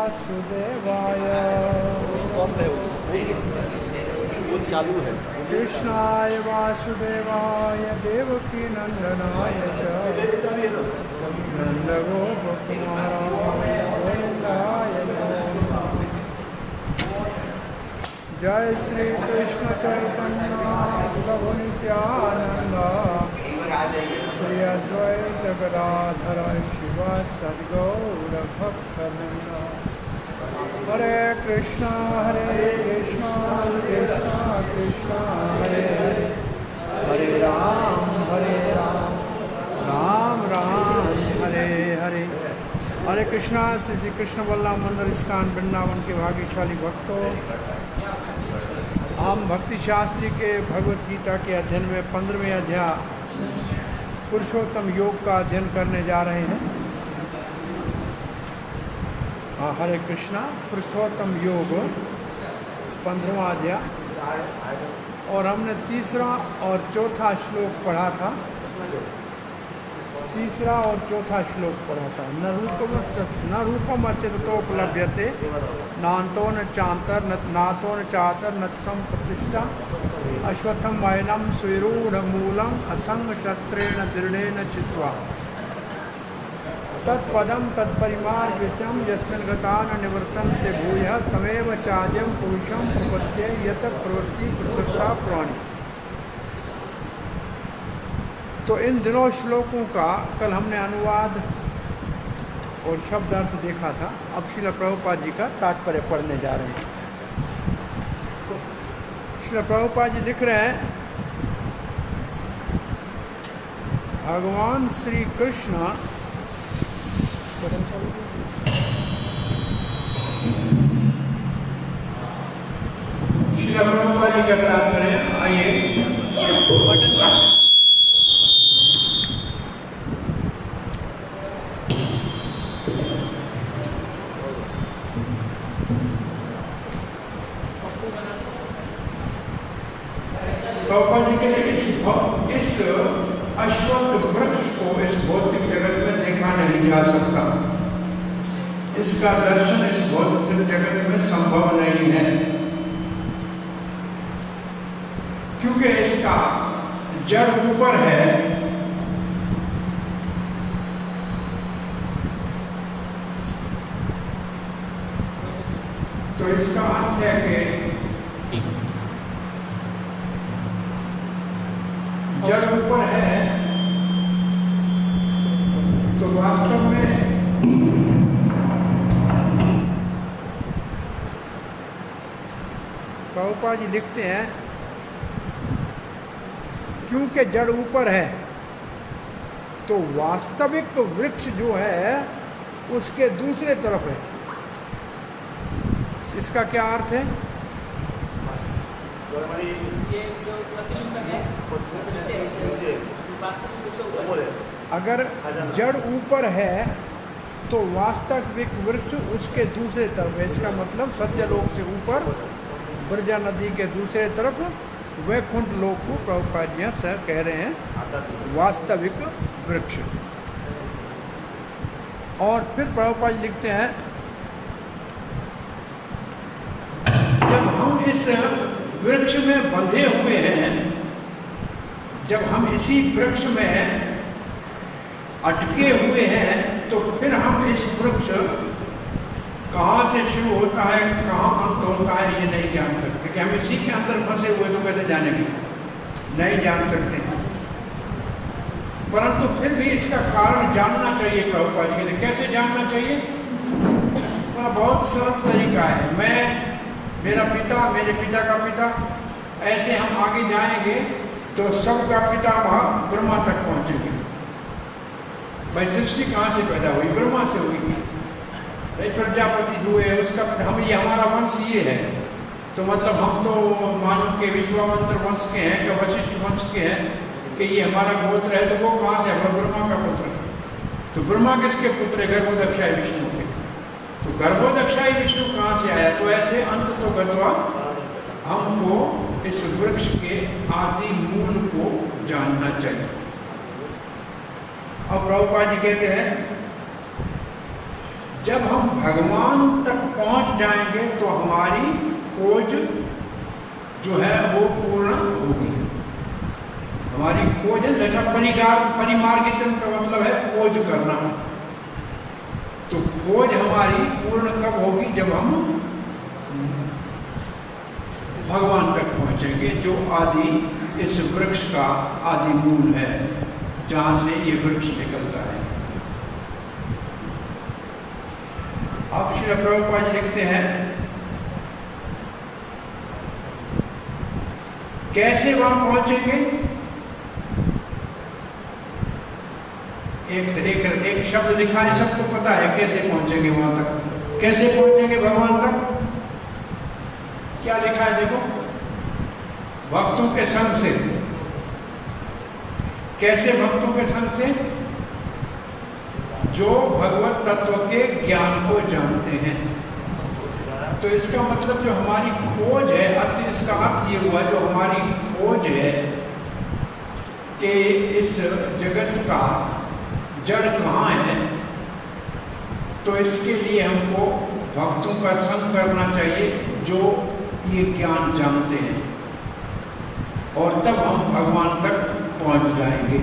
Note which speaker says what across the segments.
Speaker 1: वासुदेवाय
Speaker 2: वो चालू है।
Speaker 1: कृष्णाय वासुदेवाय देवकी नंदनाय च नंदगोपकुमाराय गोविंदाय नमः। जय श्री कृष्ण चैतन्य प्रभु नित्यानंद श्री अद्वैत गदाधर शिव सद्गौर भक्तवृंद। हरे कृष्णा कृष्णा कृष्णा हरे हरे, हरे राम राम राम हरे हरे। हरे कृष्णा। श्री कृष्ण बलराम मंदिर इस्कॉन वृंदावन के भाग्यशाली भक्तों, हम भक्ति शास्त्री के भगवत गीता के अध्ययन में 15वें अध्याय पुरुषोत्तम योग का अध्ययन करने जा रहे हैं। हरे कृष्णा। पुरुषोत्तम योग 15वां अध्याय, और हमने तीसरा और चौथा श्लोक पढ़ा था। तीसरा और चौथा श्लोक पढ़ा था। न रूपम अस्तित्वोपलभ्यते नान्तो न चांतर नातो न चातर न संप्रतिष्ठा अश्वत्थम वैनम सुरूढ़ मूलम असंग शस्त्रेण दृढ़ेन चित्वा तत्पदम तत्परिमार्गितम यस्मिन् गता न निवर्तन्ते भूयः तमेव चाद्यं पुरुषं प्रपद्ये यत प्रवृत्ति प्रसक्ता पुराणी। तो इन दिनों श्लोकों का कल हमने अनुवाद और शब्दार्थ देखा था। अब श्रील प्रभुपाद जी का तात्पर्य पढ़ने जा रहे हैं। श्रील प्रभुपाद जी लिख रहे हैं, भगवान श्री कृष्ण श्रील प्रभुपाद जी का तात्पर्य, आइए इस अश्वत्थ वृक्ष को इस भौतिक जगत में देखा नहीं जा सकता। इसका दर्शन इस भौतिक जगत में संभव नहीं है, क्योंकि इसका जड़ ऊपर है। तो इसका अर्थ है कि जड़ ऊपर है, तो वास्तव में प्रभुपाद जी लिखते हैं, क्योंकि जड़ ऊपर है तो वास्तविक वृक्ष जो है उसके दूसरे तरफ है। इसका क्या अर्थ है? अगर जड़ ऊपर है तो वास्तविक वृक्ष उसके दूसरे तरफ है। इसका मतलब सत्यलोक से ऊपर ब्रजा नदी के दूसरे तरफ वैकुंठ लोक को प्रभुपाद जी सर कह रहे हैं वास्तविक वृक्ष। और फिर प्रभुपाद जी लिखते हैं, जब हम इस वृक्ष में बंधे हुए हैं, जब हम इसी वृक्ष में अटके हुए हैं, तो फिर हम इस वृक्ष कहाँ से शुरू होता है कहाँ अंत होता है ये नहीं जान सकते। कि हम इसी के अंदर फंसे हुए तो कैसे जानेंगे? नहीं जान सकते। परंतु फिर भी इसका कारण जानना चाहिए। प्रभुपाद जी कहते कैसे जानना चाहिए? बहुत सरल तरीका है। मेरा पिता, मेरे पिता का पिता, ऐसे हम आगे जाएंगे तो सबका पिता वहाँ ब्रह्मा तक पहुँचेंगे। भाई सृष्टि कहाँ से पैदा हुई? ब्रह्मा से हुई। प्रजापति हुए, उसका हम ये हमारा वंश ये है। तो मतलब हम तो मानो के विश्वामित्र वंश के हैं, कि वशिष्ठ वंश के हैं, कि ये हमारा गोत्र है। तो वो कहाँ से है? ब्रह्मा का पुत्र। तो ब्रह्मा किसके पुत्र है? गर्भोदक्षाय विष्णु के। तो गर्भोदक्षाय विष्णु कहाँ से आया? तो ऐसे अंत तो गत्वा हमको इस वृक्ष के आदि मूल को जानना चाहिए। अब प्रभुपाद जी कहते हैं, जब हम भगवान तक पहुंच जाएंगे तो हमारी खोज जो है वो पूर्ण होगी। हमारी खोज है, परिमार्गितम का मतलब है खोज करना। तो खोज हमारी पूर्ण कब होगी? जब हम भगवान तक पहुंचेंगे, जो आदि इस वृक्ष का आदि मूल है, जहां से ये वृक्ष निकलता है। अब श्री प्रभुपाद जी लिखते हैं, कैसे वहां पहुंचेंगे? एक शब्द लिखा है, सबको पता है कैसे पहुंचेंगे वहां तक। कैसे पहुंचेंगे भगवान तक? क्या लिखा है देखो, भक्तों के संग से। कैसे भक्तों के संग से? जो भगवत तत्व के ज्ञान को जानते हैं। तो इसका मतलब जो हमारी खोज है, इसका अर्थ ये हुआ, जो हमारी खोज है कि इस जगत का जड़ कहाँ है, तो इसके लिए हमको भक्तों का संग करना चाहिए जो ये ज्ञान जानते हैं, और तब हम भगवान तक पहुंच जाएंगे।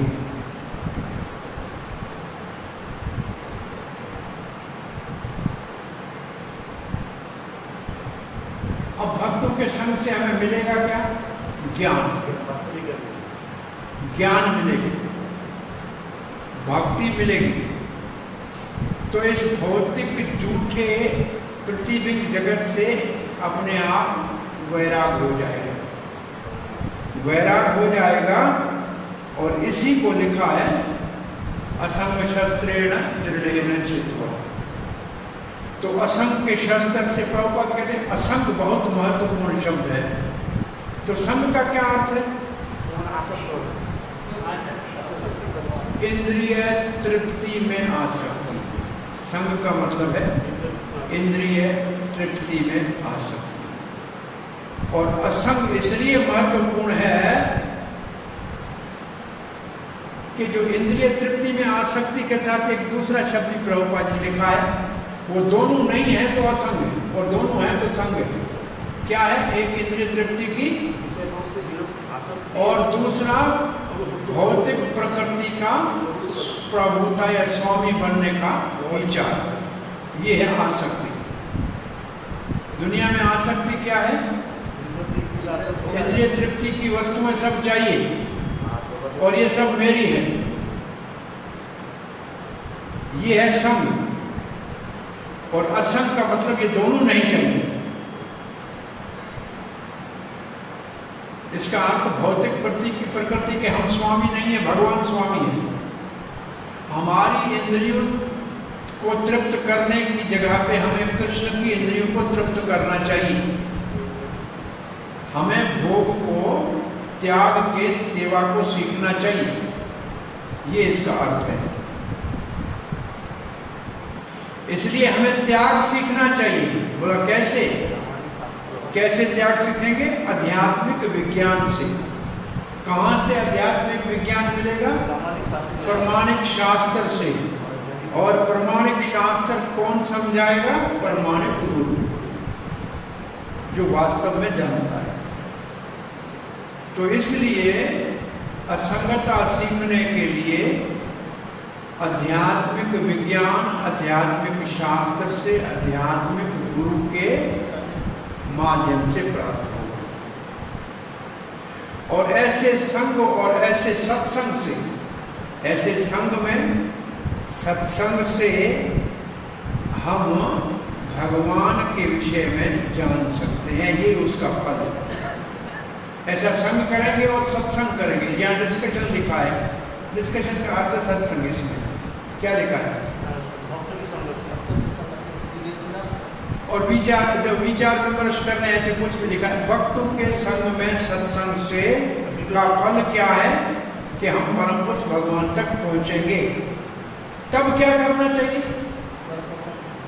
Speaker 1: अब भक्तों के संग से हमें मिलेगा क्या? ज्ञान। ज्ञान मिलेगी, भक्ति मिलेगी। तो इस भौतिक झूठे प्रतिबिंब जगत से अपने आप वैराग हो जाएगा। वैराग हो जाएगा, और इसी को लिखा है असंग शस्त्रेण दृढ़ेन चित्वा। तो असंग के शस्त्र से प्रभुपाद कहते हैं, असंग बहुत महत्वपूर्ण शब्द है। तो संग का क्या अर्थ है? इंद्रिय तृप्ति में आसक्ति। संग का मतलब है इंद्रिय तृप्ति में आसक्ति। और असंग इसलिए महत्वपूर्ण है कि जो इंद्रिय तृप्ति में आसक्ति के साथ एक दूसरा शब्द प्रभुपाद जी लिखा है, वो दोनों नहीं है तो असंग है, और दोनों है तो संग है। क्या है? एक इंद्रिय तृप्ति की, और दूसरा भौतिक प्रकृति का प्रभुता या स्वामी बनने का विचार। ये है आसक्ति। दुनिया में आसक्ति क्या है? इंद्रिय तृप्ति की वस्तुएं सब चाहिए, और ये सब मेरी है। ये है संग। और असंग का मतलब ये दोनों नहीं चाहिए। इसका अर्थ भौतिक प्रकृति के हम स्वामी नहीं है, भगवान स्वामी है। हमारी इंद्रियों को तृप्त करने की जगह पे हमें कृष्ण की इंद्रियों को तृप्त करना चाहिए। हमें भोग को त्याग के सेवा को सीखना चाहिए। ये इसका अर्थ है। इसलिए हमें त्याग सीखना चाहिए। बोला कैसे? कैसे त्याग सीखेंगे? आध्यात्मिक विज्ञान से। कहां से आध्यात्मिक विज्ञान मिलेगा? प्रमाणिक शास्त्र से। और प्रमाणिक शास्त्र कौन समझाएगा? प्रमाणिक गुरु, जो वास्तव में जानता है। तो इसलिए असंगता सीखने के लिए आध्यात्मिक विज्ञान, आध्यात्मिक शास्त्र से, आध्यात्मिक गुरु के माध्यम से प्राप्त होगा। और ऐसे संग और ऐसे सत्संग से, ऐसे संग में सत्संग से हम भगवान के विषय में जान सकते हैं। ये उसका फल है। ऐसा संग करेंगे और सत्संग करेंगे। यहाँ डिस्कशन लिखा है, डिस्कशन का अर्थ सत्संग। इसमें क्या लिखा है? और विचार विमर्श करने, ऐसे कुछ भी लिखा है। भक्तों के संग में सत्संग से का फल क्या है? कि हम परम पुरुष भगवान तक पहुंचेंगे। तब क्या करना चाहिए?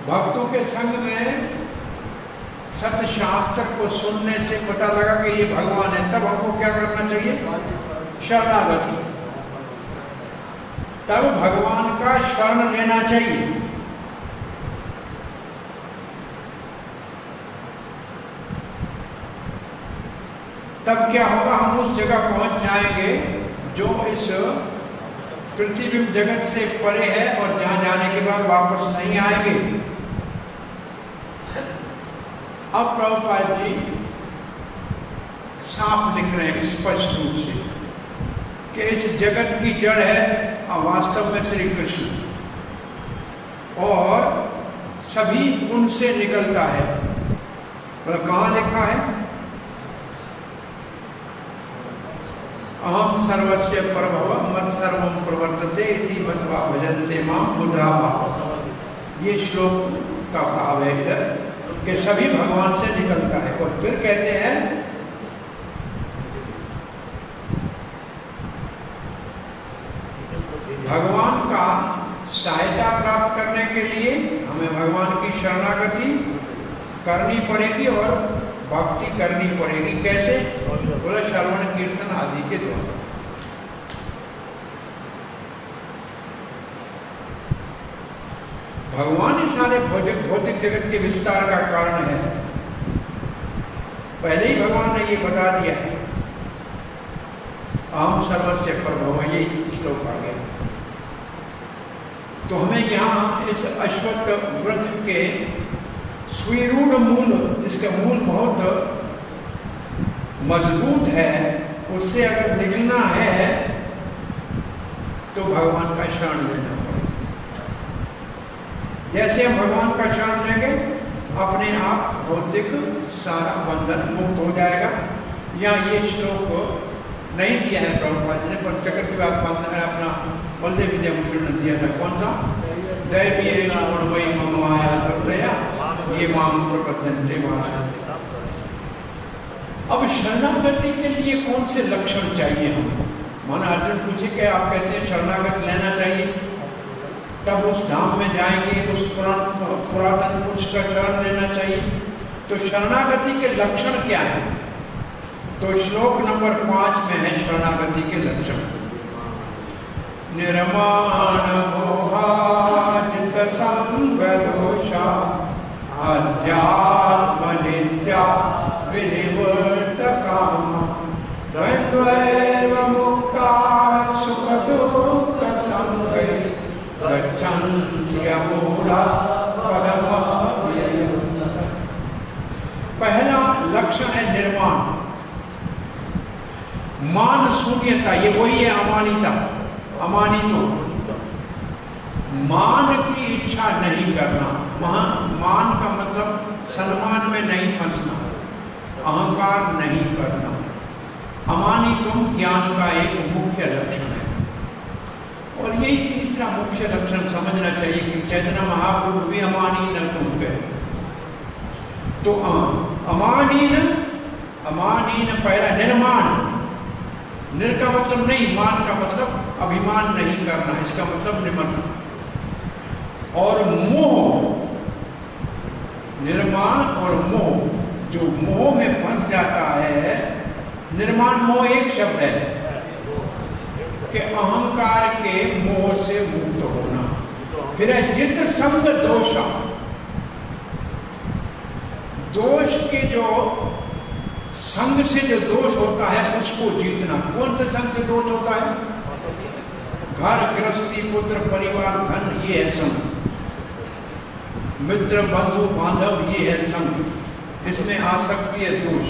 Speaker 1: भक्तों के संग में सत्य शास्त्र को सुनने से पता लगा कि ये भगवान है, तब हमको क्या करना चाहिए? शरणागति। तब भगवान का शरण लेना चाहिए। तब क्या होगा, हम उस जगह पहुंच जाएंगे जो इस पृथ्वी जगत से परे है और जहां जाने के बाद वापस नहीं आएंगे। अब प्रभुपाद जी साफ लिख रहे हैं स्पष्ट रूप से कि इस जगत की जड़ है वास्तव में श्री कृष्ण, और सभी उनसे निकलता है। और कहाँ लिखा है, अहम सर्वस्य प्रभव मत सर्वम प्रवर्तते इति मत्वा भजन्ते मां बुधा भाव। ये श्लोक का भाव है इधर कि सभी भगवान से निकलता है। और फिर कहते हैं भगवान का सहायता प्राप्त करने के लिए हमें भगवान की शरणागति करनी पड़ेगी और भक्ति करनी पड़ेगी। कैसे? बोला श्रवण कीर्तन आदि के द्वारा। भगवान ही सारे भौतिक जगत के विस्तार का कारण है। पहले ही भगवान ने ये बता दिया है, अहम सर्वस्य प्रभव, ये श्लोक आ गया। तो हमें यहाँ इस अश्वत्थ वृक्ष के स्वीरूढ़ मूल, जिसका मूल बहुत मजबूत है, उससे अगर निकलना है तो भगवान का शरण लेना पड़ेगा। जैसे हम भगवान का शरण लेंगे अपने आप भौतिक सारा बंधन मुक्त हो जाएगा। या ये श्लोक नहीं दिया है प्रभुपाद जी ने, पर चक्रवर्ती ने अपना बलदेव विद्याभूषण ने दिया था। कौन सा? दैवीयेषु गुणमयी मम माया तत्रया ये माम प्रपद्यन्ते वासुदेव। अब शरणागति के लिए कौन से लक्षण चाहिए हम? माना अर्जुन पूछे कि आप कहते हैं शरणागत लेना चाहिए, तब उस धाम में जाएंगे, उस पुरातन पुरुष का शरण लेना चाहिए। तो शरणागति के लक्षण क्या है? तो श्लोक नंबर 5 में है शरणागति के लक्षण। निर्माण मोहाजित संग दोषा अध्यात्म नित्या विनिवृत्त काम द्वैर्व मुक्ता सुख दुख संगे गच्छन्ति अमूढ़ा पदमव्ययम्। पहला लक्षण है निर्माण, मान शून्यता। ये वही है अमानिता, अमानितो, मान की इच्छा नहीं करना। मान का मतलब सम्मान में नहीं फंसना, अहंकार नहीं करना। अमानितुम ज्ञान का एक मुख्य लक्षण है। और यही तीसरा मुख्य लक्षण समझना चाहिए कि चैतन्य महाप्रभु भी अमानी न तुम कहते। तो अमानीन पहला निर्माण। निर का मतलब नहीं, मान का मतलब अभिमान नहीं करना, इसका मतलब निमन। और मोह, निर्माण और मोह, जो मोह में फंस जाता है, निर्माण मोह एक शब्द है कि अहंकार के मोह से मुक्त होना। फिर है जित संग दोषा, दोष के जो संग से जो दोष होता है उसको जीतना। कौन से संग से दोष होता है? घर गृहस्थी पुत्र परिवार धन, ये है संग। मित्र बंधु बांधव, ये है संग। इसमें आसक्ति है दोष,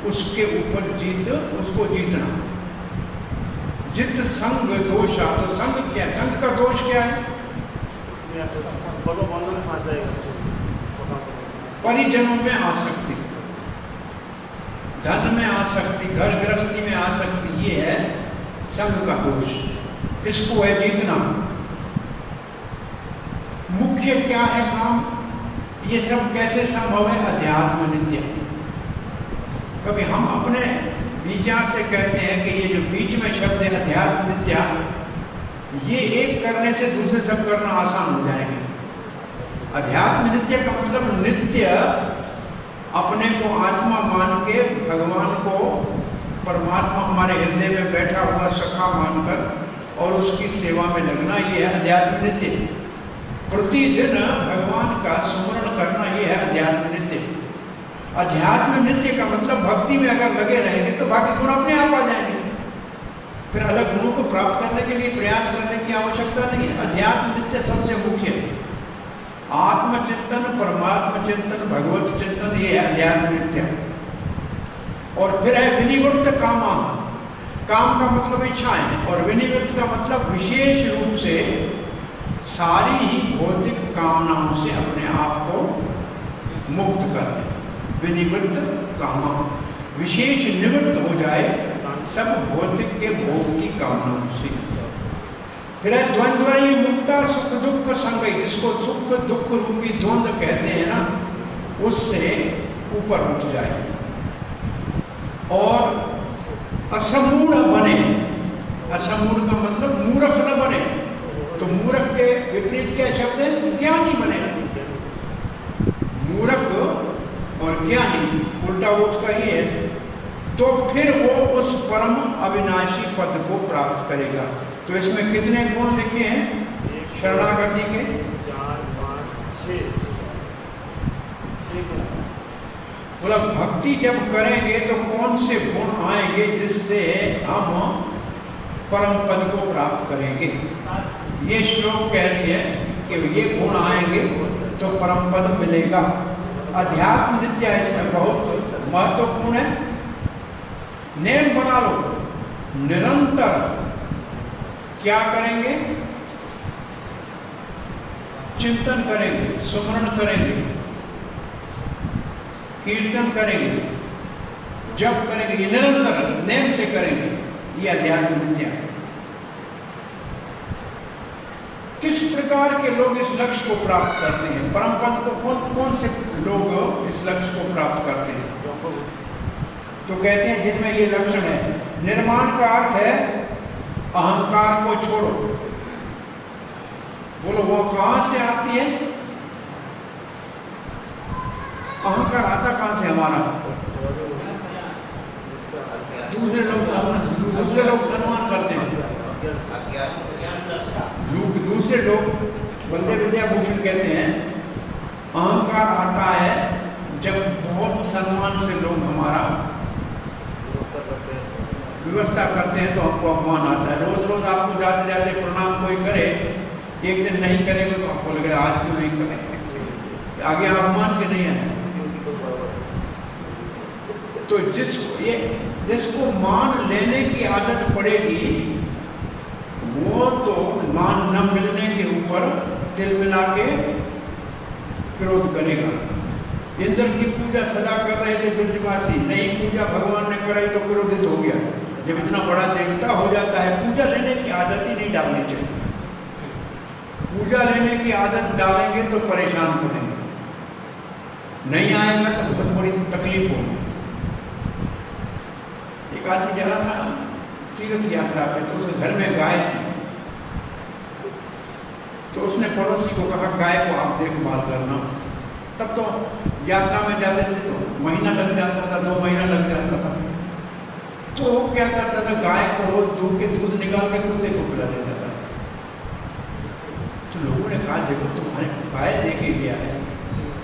Speaker 1: उसके ऊपर जीत, उसको जीतना। जित संग दोषा, तो संग क्या, संग का दोष क्या है? परिजनों में आसक्ति, धन में आसक्ति, घर गृहस्थी में आसक्ति, ये है संग का दोष। इसको है जीतना। मुख्य क्या है काम? ये सब कैसे संभव है? अध्यात्म नित्य। कभी हम अपने विचार से कहते हैं कि ये जो बीच में शब्द है अध्यात्म नित्य, ये एक करने से दूसरे सब करना आसान हो जाएगा। अध्यात्म नित्य का मतलब नित्य अपने को आत्मा मान के भगवान को, परमात्मा हमारे हृदय में बैठा हुआ सखा मानकर और उसकी सेवा में लगना, ये है अध्यात्म नित्य। प्रतिदिन भगवान का स्मरण करना, ये है अध्यात्म नित्य। अध्यात्म नित्य का मतलब भक्ति में अगर लगे रहेंगे तो बाकी गुण अपने आप आ जाएंगे। फिर अलग गुणों को प्राप्त करने के लिए प्रयास करने की आवश्यकता नहीं है। अध्यात्म नित्य सबसे मुख्य है। आत्मचिंतन, परमात्म चिंतन, भगवत चिंतन, ये है अध्यात्म नित्य। और फिर है विनिवृत्त कामा। काम का मतलब इच्छाएं है और विनिवृत्त का मतलब विशेष रूप से सारी ही भौतिक कामनाओं से अपने आप को मुक्त कर दे। विनिवृत्त कामा, विशेष निवृत्त हो जाए सब भौतिक के भोग की कामनाओं से। फिर है द्वंद्वरी मुक्ता सुख दुख संग, जिसको सुख दुख रूपी द्वंद्व कहते हैं ना, उससे ऊपर उठ जाए और असमूढ़ बने। असमूढ़ का मतलब मूर्ख न बने। तो मूर्ख के विपरीत क्या शब्द है? ज्ञानी बने। मूर्ख और ज्ञानी उल्टा उसका ही है। तो फिर वो उस परम अविनाशी पद को प्राप्त करेगा। तो इसमें कितने गुण लिखे हैं शरणागति के?
Speaker 2: 4, 5, 6
Speaker 1: बोला भक्ति जब करेंगे तो कौन से गुण आएंगे जिससे हम परम पद को प्राप्त करेंगे? ये श्लोक कह रही है कि ये गुण आएंगे तो परम पद मिलेगा। अध्यात्म नित्य इसमें बहुत महत्वपूर्ण है। नेम बना लो, निरंतर क्या करेंगे? चिंतन करेंगे, सुमरण करेंगे, कीर्तन करेंगे, जप करेंगे। ये निरंतर नेम से करेंगे। ये अध्यात्म नित्य है। किस प्रकार के लोग इस लक्ष्य को प्राप्त करते हैं? परम पद को कौन कौन से लोग इस लक्ष्य को प्राप्त करते हैं? तो कहते हैं जिनमें ये लक्षण है। निर्माण का अर्थ है अहंकार को छोड़ो। बोलो वो कहां से आती है? अहंकार आता कहां से हमारा? दूसरे लोग सम्मान करते हैं। दूसरे लोग, बंदे विद्याभूषण कहते हैं अहंकार आता है जब बहुत सम्मान से लोग हमारा व्यवस्था करते हैं तो हमको अपमान आता है। रोज रोज आपको जाते जाते प्रणाम कोई करे, एक दिन नहीं करेंगे तो आपको लगेगा आज क्यों नहीं करेंगे, आगे अपमान के नहीं है। तो जिसको मान लेने की आदत पड़ेगी वो तो मान न मिलने के ऊपर तिल मिला के विरोध करेगा। इंद्र की पूजा सदा कर रहे थे ब्रजवासी, नहीं पूजा भगवान ने कराई तो विरोधित हो गया। जब इतना बड़ा देवता हो जाता है, पूजा लेने की आदत ही नहीं डालनी चाहिए। पूजा लेने की आदत डालेंगे तो परेशान पड़ेंगे, नहीं आएगा तो बहुत बड़ी तकलीफ होगी। एक आदमी जा रहा था तीर्थ यात्रा पे, तो उसके घर में गाय थी। तो उसने पड़ोसी को कहा गाय को आप देखभाल करना। तब तो यात्रा में जाते थे तो महीना लग जाता था, 2 महीना लग जाता था। तो वो क्या करता था, गाय को रोज दूध निकाल के कुत्ते को पिला देता था। तो लोगों ने कहा देखो तुम्हारे गाय देके गया है,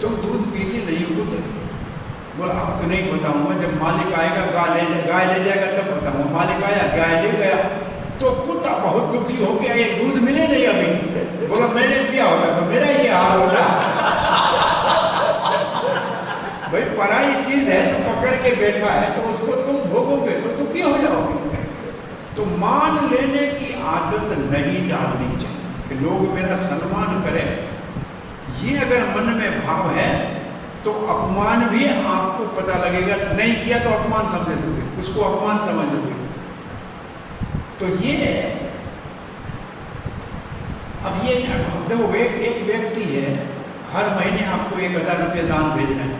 Speaker 1: तुम दूध पीते नहीं हो कुत्ते। बोला आपको नहीं बताऊंगा, जब मालिक आएगा गाय ले जाएगा तब बताऊंगा। मालिक आया, गाय ले गया तो कुत्ता बहुत दुखी हो गया, ये दूध मिले नहीं अभी। बोला मैंने पिया होता तो मेरा ये हाल होता। भाई पराई चीज है तो पकड़ के बैठा है तो उसको तुम भोगोगे तो दुखी हो जाओगे। तो मान लेने की आदत नहीं डालनी चाहिए कि लोग मेरा सम्मान करें। ये अगर मन में भाव है तो अपमान भी आपको पता लगेगा। नहीं किया तो अपमान समझ लोगे, उसको अपमान समझ लोगे। तो ये अब ये देखो एक व्यक्ति है, हर महीने आपको 1000 रुपये दान भेजना है।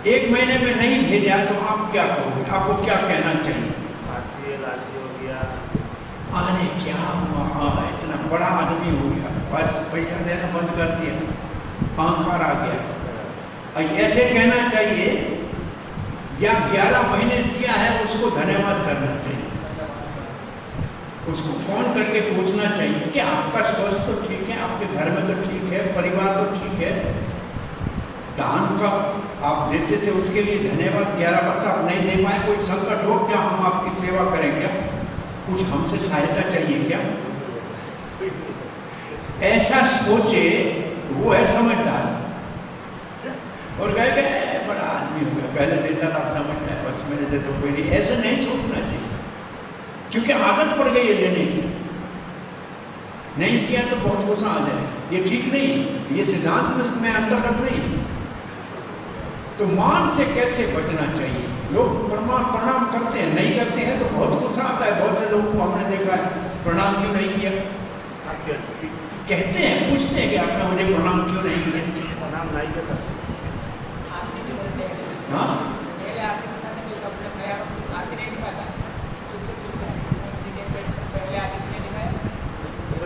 Speaker 1: 1 महीने में नहीं भेजा तो आप क्या करोगे? आपको क्या कहना चाहिए? अरे क्या हुआ, इतना बड़ा आदमी हो गया, बस पैसा देना बंद कर दिया, अहंकार आ गया। ऐसे कहना चाहिए या 11 महीने दिया है उसको धन्यवाद करना चाहिए। उसको फोन करके पूछना चाहिए कि आपका स्वास्थ्य तो ठीक है, आपके घर में तो ठीक है, परिवार तो ठीक है। दान का आप देते थे उसके लिए धन्यवाद, 11 वर्ष आप नहीं दे पाए, कोई संकट हो क्या, हम आपकी सेवा करें क्या, कुछ हमसे सहायता चाहिए क्या, ऐसा सोचे वो है समझदार। और कह गए बड़ा आदमी हो गया, पहले देता था अब समझता है, बस मेरे जैसे कोई नहीं, ऐसे नहीं सोचना चाहिए, क्योंकि आदत पड़ गई है लेने की। नहीं दिया तो बहुत गुस्सा आ जाए, ये ठीक नहीं, ये सिद्धांत में अंतर्गत नहीं। तो मान से कैसे बचना चाहिए? लोग प्रणाम करते हैं, नहीं करते हैं तो बहुत गुस्सा आता है। बहुत से लोगों को हमने देखा है, प्रणाम क्यों नहीं किया, कहते हैं, पूछते हैं कि आपने मुझे प्रणाम क्यों नहीं किया।
Speaker 2: प्रणाम नहीं कर सकते।
Speaker 1: हाँ,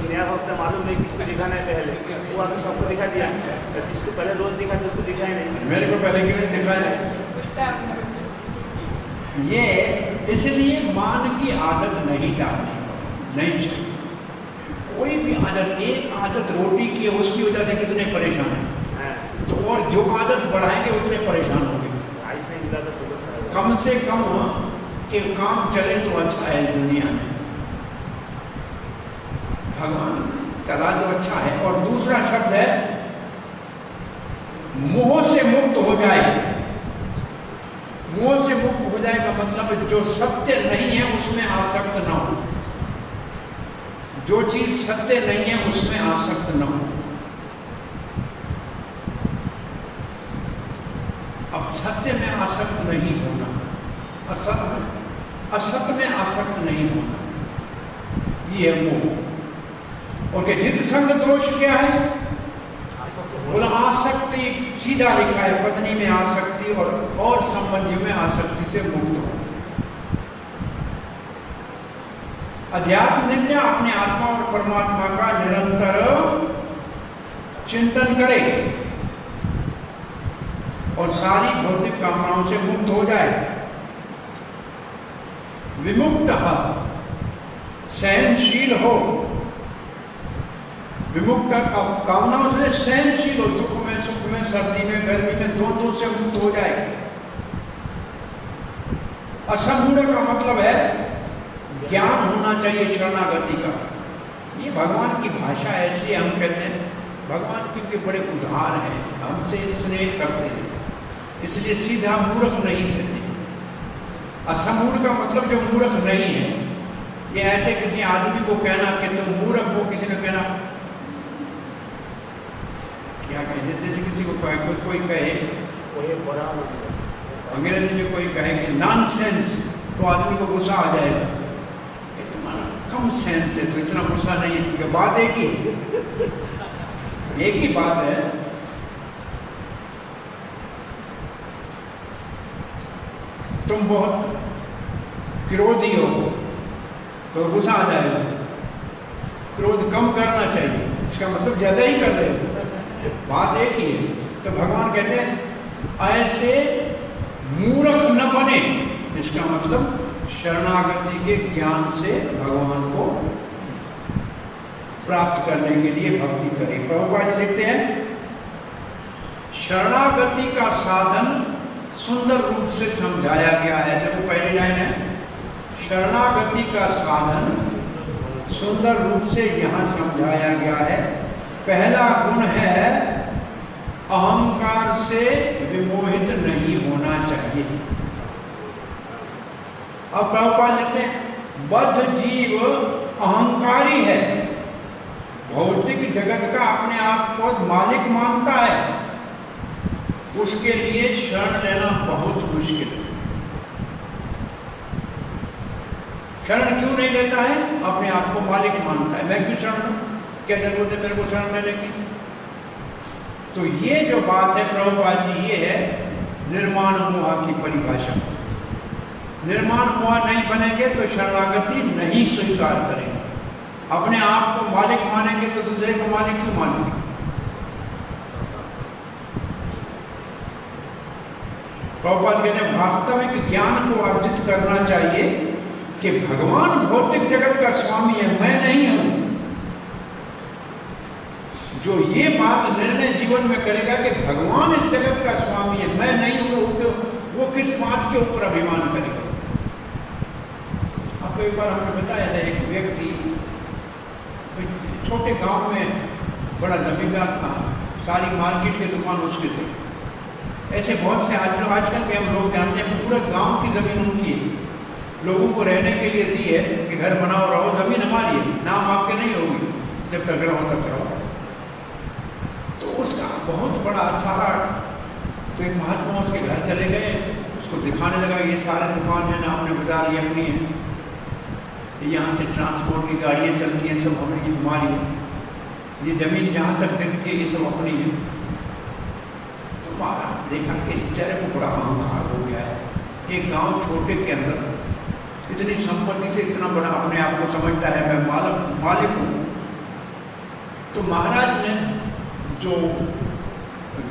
Speaker 2: नया वक्त मालूम नहीं किसको दिखाना है, पहले वो आगे सबको दिखा दिया, जिसको पहले रोज दिखा तो उसको दिखा ही नहीं।
Speaker 1: मेरे को पहले क्यों नहीं दिखाया? ये इसलिए मान की आदत नहीं डालनी, नहीं चाहिए कोई भी आदत। एक आदत रोटी की है, उसकी वजह से कितने परेशान हैं, तो और जो आदत बढ़ाएंगे उतने परेशान होंगे। कम से कम के काम चले तो अच्छा है इस दुनिया में, भगवान चला जो अच्छा है। और दूसरा शब्द है मोह से मुक्त हो जाए। मोह से मुक्त हो जाए का मतलब जो सत्य नहीं है उसमें आसक्त न हो, जो चीज सत्य नहीं है उसमें आसक्त न हो। अब सत्य में आसक्त नहीं होना, असत्य में आसक्त नहीं होना, ये है मोह। और के जिद संग दोष क्या है? बोला आसक्ति, सीधा लिखा है, पत्नी में आसक्ति और संबंधियों में आसक्ति से मुक्त हो। अध्यात्म नित्य अपने आत्मा और परमात्मा का निरंतर चिंतन करे और सारी भौतिक कामनाओं से मुक्त हो जाए। विमुक्त सहनशील हो, विमुक्त कामनाओं से सहनशील हो, दुख में सुख में सर्दी में गर्मी में दोनों से मुक्त हो जाए। असमूढ़ का मतलब है ज्ञान होना चाहिए शरणागति का। ये भगवान की भाषा ऐसी हम कहते हैं, भगवान क्योंकि बड़े उदार हैं, हमसे स्नेह करते हैं, इसलिए सीधा मूर्ख नहीं कहते। असमूढ़ का मतलब जो मूर्ख नहीं है, ये ऐसे किसी आदमी को कहना कि तुम मूर्ख हो, किसी ने कहना क्या कहे, जैसे किसी को कोई कहे, अंग्रेजी में कोई कहे कि नॉनसेंस, तो आदमी को गुस्सा आ जाएगा कि तुम्हारा कम सेंस है, तो इतना गुस्सा नहीं है, क्योंकि बात एक ही बात है। तुम बहुत क्रोधी हो तो गुस्सा आ जाएगा, क्रोध कम करना चाहिए, इसका मतलब ज्यादा ही कर रहे हो, बात एक ही है। तो भगवान कहते हैं ऐसे मूर्ख न बने, इसका मतलब शरणागति के ज्ञान से भगवान को प्राप्त करने के लिए भक्ति करें। प्रभुपाद जी लिखते हैं शरणागति का साधन सुंदर रूप से समझाया गया है। देखो पहली लाइन है, शरणागति का साधन सुंदर रूप से यहां समझाया गया है। पहला गुण है अहंकार से विमोहित नहीं होना चाहिए। अब प्रभुपाद लिखते हैं बद्ध जीव अहंकारी है, भौतिक जगत का अपने आप को मालिक मानता है, उसके लिए शरण लेना बहुत मुश्किल है। शरण क्यों नहीं लेता है? अपने आप को मालिक मानता है, मैं क्यों शरण लूं, क्या जरूरत है मेरे को शरण लेने की? तो ये जो बात है प्रभुपाद जी, ये है निर्माण मोह की परिभाषा। निर्माण मोह नहीं बनेंगे तो शरणागति नहीं स्वीकार करेंगे। अपने आप को मालिक मानेंगे तो दूसरे को मालिक क्यों मानेंगे? प्रभुपाद कहते हैं वास्तविक ज्ञान को अर्जित करना चाहिए कि भगवान भौतिक जगत का स्वामी है, मैं नहीं हूं। जो ये बात निर्णय जीवन में करेगा कि भगवान इस जगत का अभिमान करेगा। आपको एक बार हमने बताया था, एक व्यक्ति छोटे गांव में बड़ा जमींदार था, सारी मार्केट की दुकान उसके थे। ऐसे बहुत से आजकल के हम लोग जानते हैं, पूरा गांव की जमीन उनकी है, लोगों को रहने के लिए दी है कि घर बनाओ रहो, जमीन हमारी है, नाम आपके नहीं होगी, जब तक रहो तक रहो। तो उसका बहुत बड़ा सारा, तो एक महात्मा उसके घर चले गए, तो उसको दिखाने लगा ये सारे दुकान है ना, अपने बाजार ये अपनी है, यहाँ से ट्रांसपोर्ट की गाड़ियाँ चलती हैं, सब अपनी हमारी है, ये जमीन जहाँ तक दिखती है ये सब अपनी है। तो महाराज देखा कि इस बेचारे को बड़ा अहंकार हो गया है, एक गांव छोटे के अंदर इतनी संपत्ति से इतना बड़ा अपने आप को समझता है, मैं मालिक हूँ। तो महाराज ने जो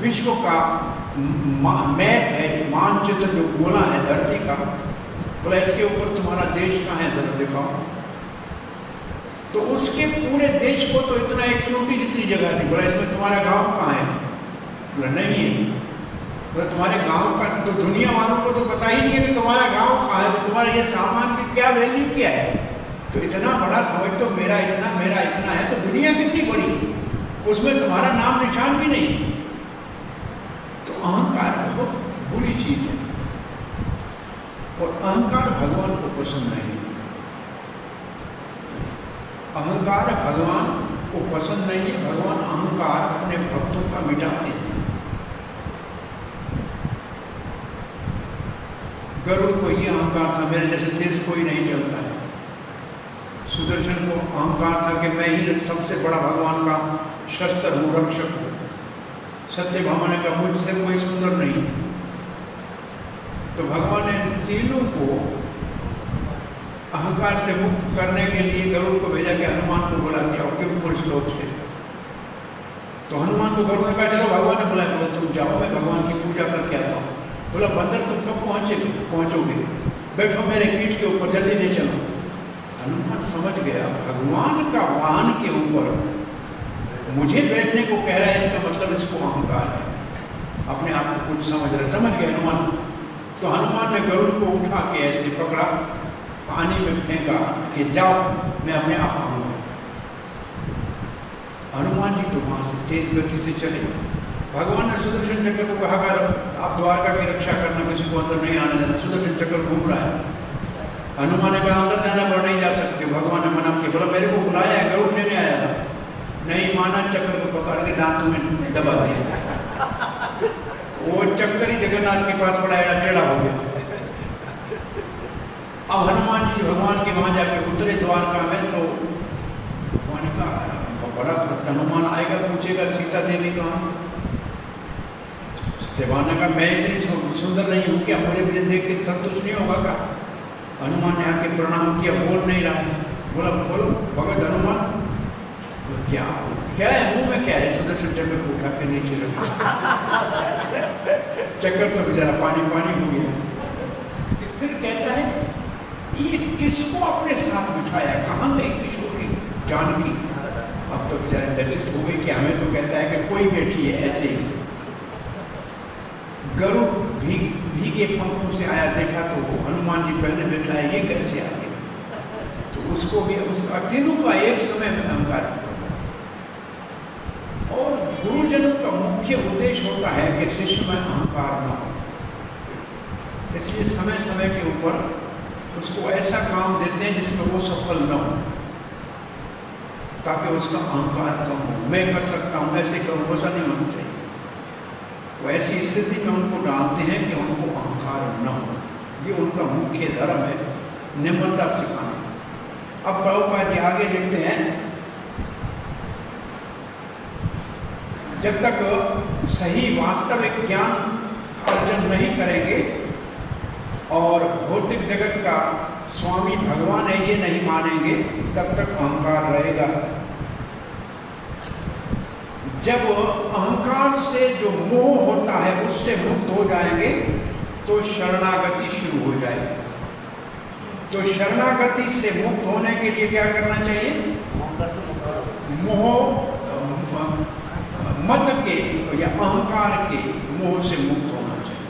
Speaker 1: विश्व का मैप है, मानचित्र जो बोला है धरती का, बोला इसके ऊपर तुम्हारा देश कहाँ है जरा दिखाओ। तो उसके पूरे देश को तो इतना एक छोटी जितनी जगह थी, बोला इसमें तुम्हारा गांव कहाँ है, बोला नहीं है। तो तुम्हारे गांव का तो दुनिया वालों को तो पता ही नहीं है कि तुम्हारा गांव कहाँ है, तो तुम्हारा ये सामान की क्या वैल्यू क्या है, तो इतना बड़ा समझ तो मेरा इतना है, तो दुनिया कितनी बड़ी, उसमें तुम्हारा नाम निशान भी नहीं। तो अहंकार बहुत बुरी चीज है, और अहंकार भगवान को पसंद नहीं है। अहंकार भगवान को पसंद नहीं है। भगवान अहंकार अपने भक्तों का मिटाते हैं। गरुड़ को ये अहंकार था, मेरे जैसे तेज कोई नहीं चलता है। सुदर्शन को अहंकार था कि मैं ही सबसे बड़ा भगवान का शस्त्र हूँ, रक्षक हूँ। सत्यभामा ने कहा मुझसे कोई सुंदर नहीं। तो भगवान ने तीनों को अहंकार से मुक्त करने के लिए गरुड़ को भेजा कि हनुमान को बोला कि आओ क्यों पुरुष लोग से। तो हनुमान को गरुड़ ने कहा चलो, भगवान ने बोला तुम जाओ, मैं भगवान की पूजा करके आता हूँ। बोला बंदर तुम कब पहुँचोगे, बैठो मेरे पीठ के ऊपर, जल्दी ले चलो। हनुमान समझ गया भगवान का वाहन के ऊपर मुझे बैठने को कह रहा है, इसका मतलब इसको अहंकार है, अपने आप को कुछ समझ रहा है। समझ गए हनुमान। तो हनुमान ने गरुड़ को उठा के ऐसे पकड़ा, पानी में फेंका कि जाओ मैं अपने आप आऊँगा। हनुमान जी तो वहाँ से तेज गति से चले। भगवान ने सुदर्शन चक्र को कहा आप द्वारका की रक्षा करना, किसी को अंदर नहीं आने देना। सुदर्शन चक्र घूम रहा है। हनुमान ने कहा अंदर जाना पर नहीं जा सकते। भगवान ने मना किया, बोला मेरे को बुलाया है, गरुड़ लेने आया था। नहीं माना, चक्कर को पकड़ के दांतों में दबा दिया। वो चक्कर ही जगन्नाथ के पास पड़ा, टेढ़ा हो गया। अब हनुमान जी भगवान के वहां जाके उतरे द्वारका में, तो भगवान ने कहा बड़ा हनुमान आएगा, पूछेगा सीता देवी कहाँ। सत्यभामा ने कहा मैं इतनी सुंदर नहीं हूँ क्या, मुझे देख के संतुष्ट नहीं होगा क्या। हनुमान ने आके प्रणाम किया, बोल नहीं रहा है। बोला बोलो भगत हनुमान। क्या क्या है मुंह में, क्या है। सुदर्शन चक्र को उठा के नीचे रखा। चक्कर तो बेचारा पानी पानी हो गया। फिर कहता है ये किसको अपने साथ बिठाया, कहाँ गई किशोरी जानकी। अब तो बेचारे लज्जित हो गई कि हमें तो कहता है कि कोई बैठी है ऐसे ही। गरुड़ भीगे पंखों से आया, देखा तो हनुमान जी पहले बैठा है, ये कैसे आ गए। तो उसको भी उसका तीनों का एक समय में अहंकार। और गुरुजनों का मुख्य उद्देश्य होता है कि शिष्य में अहंकार न हो, इसलिए समय समय के ऊपर उसको ऐसा काम देते हैं जिसमें वो सफल न हो, ताकि उसका अहंकार कम हो। मैं कर सकता हूँ, ऐसे करूँ, ऐसा नहीं होना चाहिए। वो ऐसी स्थिति में उनको डालते हैं कि उनको अहंकार न हो। ये उनका मुख्य धर्म है, निम्रता सिखाना। अब प्रभुपाद जी आगे लिखते हैं, जब तक सही वास्तविक ज्ञान अर्जन नहीं करेंगे और भौतिक जगत का स्वामी भगवान है ये नहीं मानेंगे, तब तक अहंकार रहेगा। जब अहंकार से जो मोह होता है उससे मुक्त हो जाएंगे तो शरणागति शुरू हो जाएगी। तो शरणागति से मुक्त होने के लिए क्या करना चाहिए, मोह मत के या अहंकार के मोह से मुक्त होना चाहिए।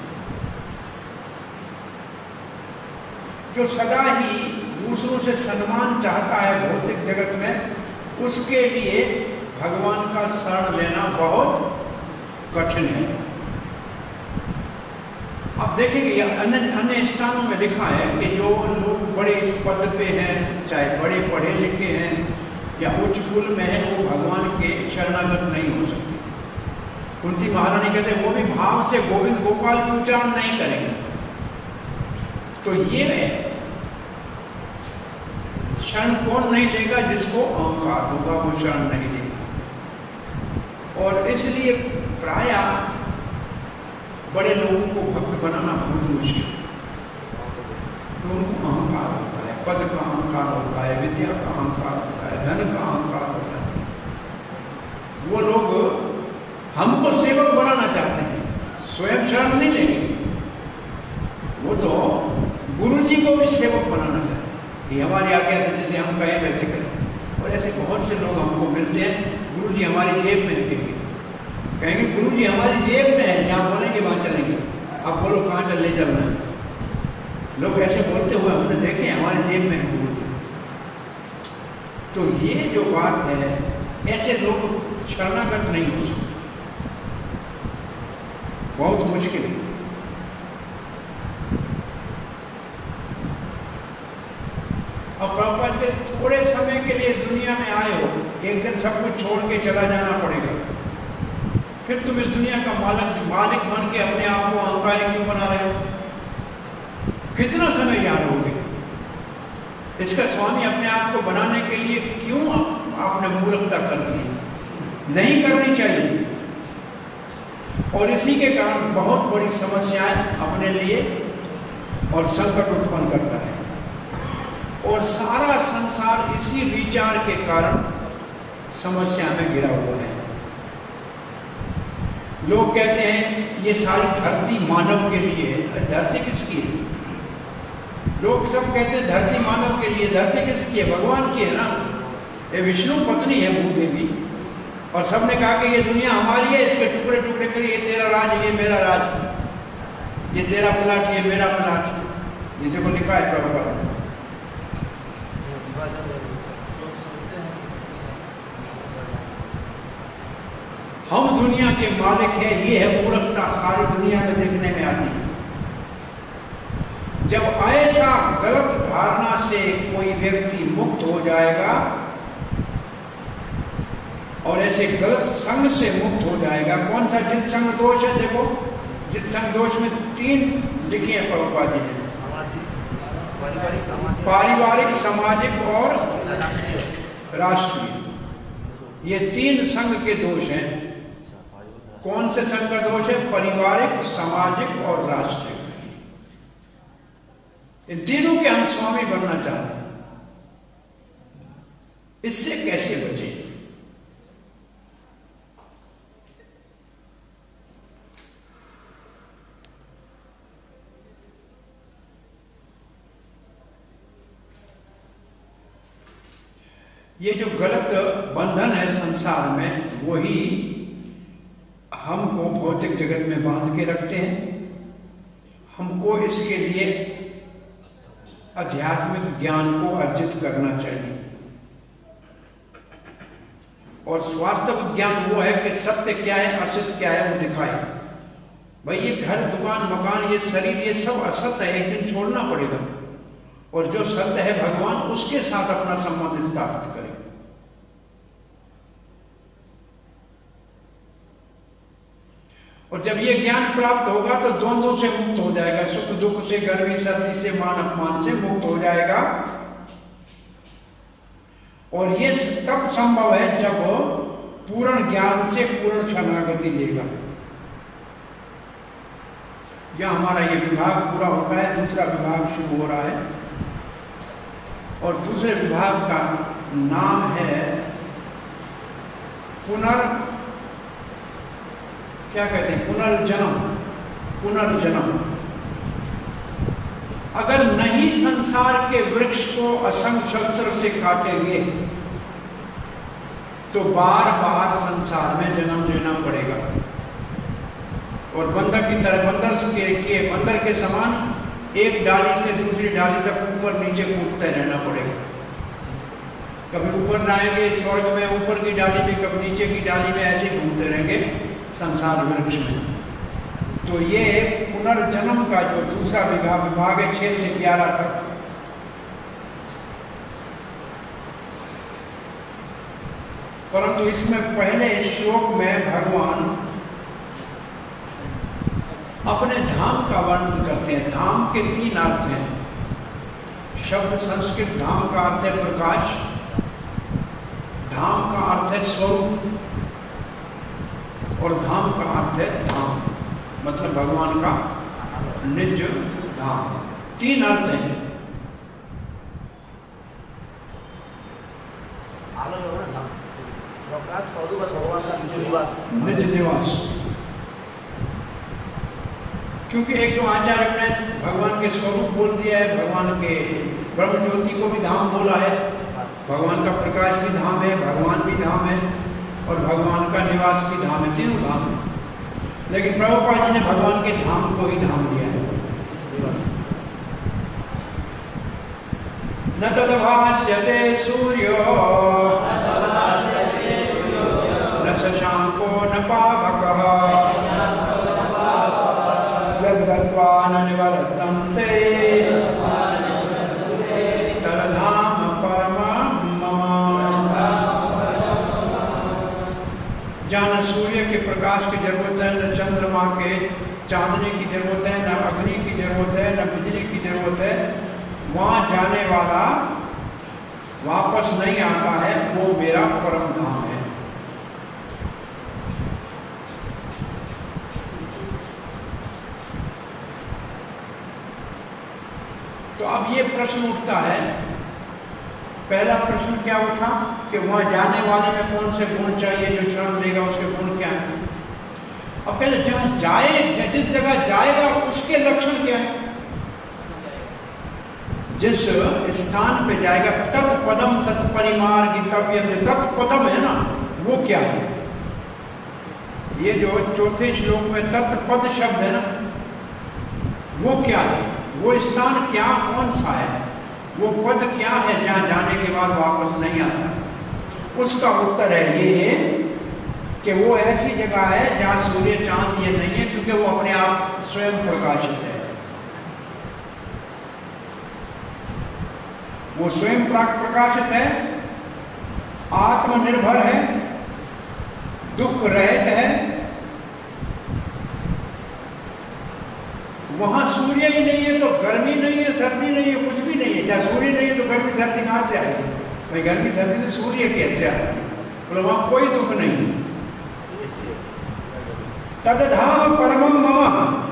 Speaker 1: जो सदा ही दूसरों से सम्मान चाहता है भौतिक जगत में, उसके लिए भगवान का शरण लेना बहुत कठिन है। आप देखेंगे अन्य स्थानों में लिखा है कि जो लोग बड़े इस पद पे हैं, चाहे बड़े पढ़े लिखे हैं या उच्च कुल में है, वो भगवान के शरणागत नहीं हो सकते। कुंती महारानी कहते हैं वो भी भाव से गोविंद गोपाल की उच्चारण नहीं करेंगे। तो ये शरण कौन नहीं लेगा? जिसको अहंकार होगा वो शरण नहीं लेगा। और इसलिए प्राय बड़े लोगों को भक्त बनाना बहुत मुश्किल है। तो उनको अहंकार होता है, पद का अहंकार होता है, विद्या का अहंकार होता है, धन का अहंकार होता है। वो लोग हमको सेवक बनाना चाहते हैं, स्वयं शरण नहीं लेंगे। वो तो गुरु जी को भी सेवक बनाना चाहते हैं कि हमारी आज्ञा से जैसे हम कहें वैसे करें। और ऐसे बहुत से लोग हमको मिलते हैं, गुरु जी हमारी जेब में है, कहेंगे गुरु जी हमारी जेब में है, जहाँ बोलेंगे वहाँ चलेंगे। अब बोलो कहाँ चलने चलना है। लोग ऐसे बोलते हुए हमने देखे, हमारी जेब में है गुरु जी। तो ये जो बात है, ऐसे लोग शरणागत नहीं हो सकते, बहुत मुश्किल है। और प्रभुपाद के थोड़े समय के लिए इस दुनिया में आए हो, एक दिन सब कुछ छोड़ के चला जाना पड़ेगा। फिर तुम इस दुनिया का मालिक बन के अपने आप को अहंकारी क्यों बना रहे हो? कितना समय यहाँ रहोगे? इसका स्वामी अपने आप को बनाने के लिए क्यों आपने मूर्खता कर दी? नहीं करनी चाहिए। और इसी के कारण बहुत बड़ी समस्याएं अपने लिए और संकट उत्पन्न करता है। और सारा संसार इसी विचार के कारण समस्या में घिरा हुआ है। लोग कहते हैं ये सारी धरती मानव के लिए है। धरती किसकी है? लोग सब कहते हैं धरती मानव के लिए। धरती किसकी है? भगवान की है ना। ये विष्णु पत्नी है भूदेवी, और सबने कहा कि ये दुनिया हमारी है, इसके टुकड़े टुकड़े करिए, ये तेरा राज, ये मेरा राज, ये तेरा प्लाट, ये मेरा प्लाट। ये देखो लिखा है प्रभुपाद। हम दुनिया के मालिक हैं, ये है मूर्खता सारी दुनिया में देखने में आती है। जब ऐसा गलत धारणा से कोई व्यक्ति मुक्त हो जाएगा और ऐसे गलत संग से मुक्त हो जाएगा। कौन सा जित संग दोष है? देखो, जित संग दोष में 3 लिखे हैं प्रभुपाद जी ने, पारिवारिक, सामाजिक और राष्ट्रीय। ये 3 संग के दोष हैं। कौन से संघ का दोष है? पारिवारिक, सामाजिक और राष्ट्रीय। इन तीनों के हम स्वामी बनना चाहते हैं। इससे कैसे बचे? ये जो गलत बंधन है संसार में, वही हमको भौतिक जगत में बांध के रखते हैं। हमको इसके लिए आध्यात्मिक ज्ञान को अर्जित करना चाहिए। और वास्तविक ज्ञान वो है कि सत्य क्या है, असत्य क्या है, वो दिखाए। भाई ये घर, दुकान, मकान, ये शरीर, ये सब असत्य है, एक दिन छोड़ना पड़ेगा। और जो सत्य है भगवान, उसके साथ अपना संबंध स्थापित करें। और जब ये ज्ञान प्राप्त होगा तो द्वंद्वों से मुक्त हो जाएगा, सुख दुख से, गर्मी सर्दी से, मान अपमान से मुक्त हो जाएगा। और ये तब संभव है जब पूर्ण ज्ञान से पूर्ण शरणागति लेगा। यह हमारा ये विभाग पूरा होता है, दूसरा विभाग शुरू हो रहा है। और दूसरे विभाग का नाम है क्या कहते हैं? पुनर्जन्म। पुनर्जन्म। अगर नहीं संसार के वृक्ष को असंग शस्त्र से काटेंगे तो बार बार संसार में जन्म लेना पड़ेगा। और बंदर की तरह, बंदर के समान एक डाली से दूसरी डाली तक ऊपर नीचे कूदते रहना पड़ेगा। कभी ऊपर जाएंगे स्वर्ग में ऊपर की डाली में, कभी नीचे की डाली में, ऐसे घूमते रहेंगे संसार वृक्ष में। तो ये पुनर्जन्म का जो दूसरा विभाग है 6 से 11 तक, परंतु इसमें पहले श्लोक में भगवान अपने धाम का वर्णन करते हैं। धाम के 3 अर्थ हैं। शब्द संस्कृत धाम का अर्थ है प्रकाश, धाम का अर्थ है स्वरूप, और धाम का अर्थ है धाम, मतलब भगवान का निज धाम। 3 अर्थ हैं।
Speaker 2: भगवान का
Speaker 1: निज निवास। क्योंकि एक तो आचार्य ने भगवान के स्वरूप बोल दिया है, भगवान के ब्रह्म ज्योति को भी धाम बोला है, भगवान का प्रकाश भी धाम है, भगवान भी धाम है, और भगवान का निवास भी धाम है। तीनों धाम है। लेकिन प्रभुपाद जी ने भगवान के धाम को ही धाम लिया है। न तद्भास्यते सूर्यो न शशांको न पावकः यद्गत्वा न निवर्तन्ते तद्धाम परमं मम। जहाँ न सूर्य के प्रकाश की जरूरत है, न चंद्रमा के चांदनी की जरूरत है, न अग्नि की जरूरत है, न बिजली की जरूरत है, वहाँ जाने वाला वापस नहीं आता है, वो मेरा परम धाम है। तो अब ये प्रश्न उठता है, पहला प्रश्न क्या उठा कि वहां जाने वाले में कौन से गुण चाहिए, जो शरण लेगा उसके गुण क्या है। अब कहते जहां जाए, जिस जगह जाएगा उसके लक्षण क्या है, जिस स्थान पे जाएगा, तत्पदम तत्परिमार्गितव्यम, तत्पदम है ना, वो क्या है। ये जो चौथे श्लोक में तत्पद शब्द है ना, वो क्या है, वो स्थान क्या, कौन सा है, वो पद क्या है जहां जाने के बाद वापस नहीं आता। उसका उत्तर है ये कि वो ऐसी जगह है जहां सूर्य चांद ये नहीं है, क्योंकि वो अपने आप स्वयं प्रकाशित है, वो स्वयं प्रकाशित है, आत्मनिर्भर है, दुख रहित है। वहां सूर्य ही नहीं है तो गर्मी नहीं है, सर्दी नहीं है, कुछ भी नहीं है। जहाँ सूर्य नहीं है तो गर्मी सर्दी कहाँ से आएगी भाई, गर्मी सर्दी तो सूर्य कैसे आती है, बोले वहां कोई दुख नहीं। तद्धाम परमं मम,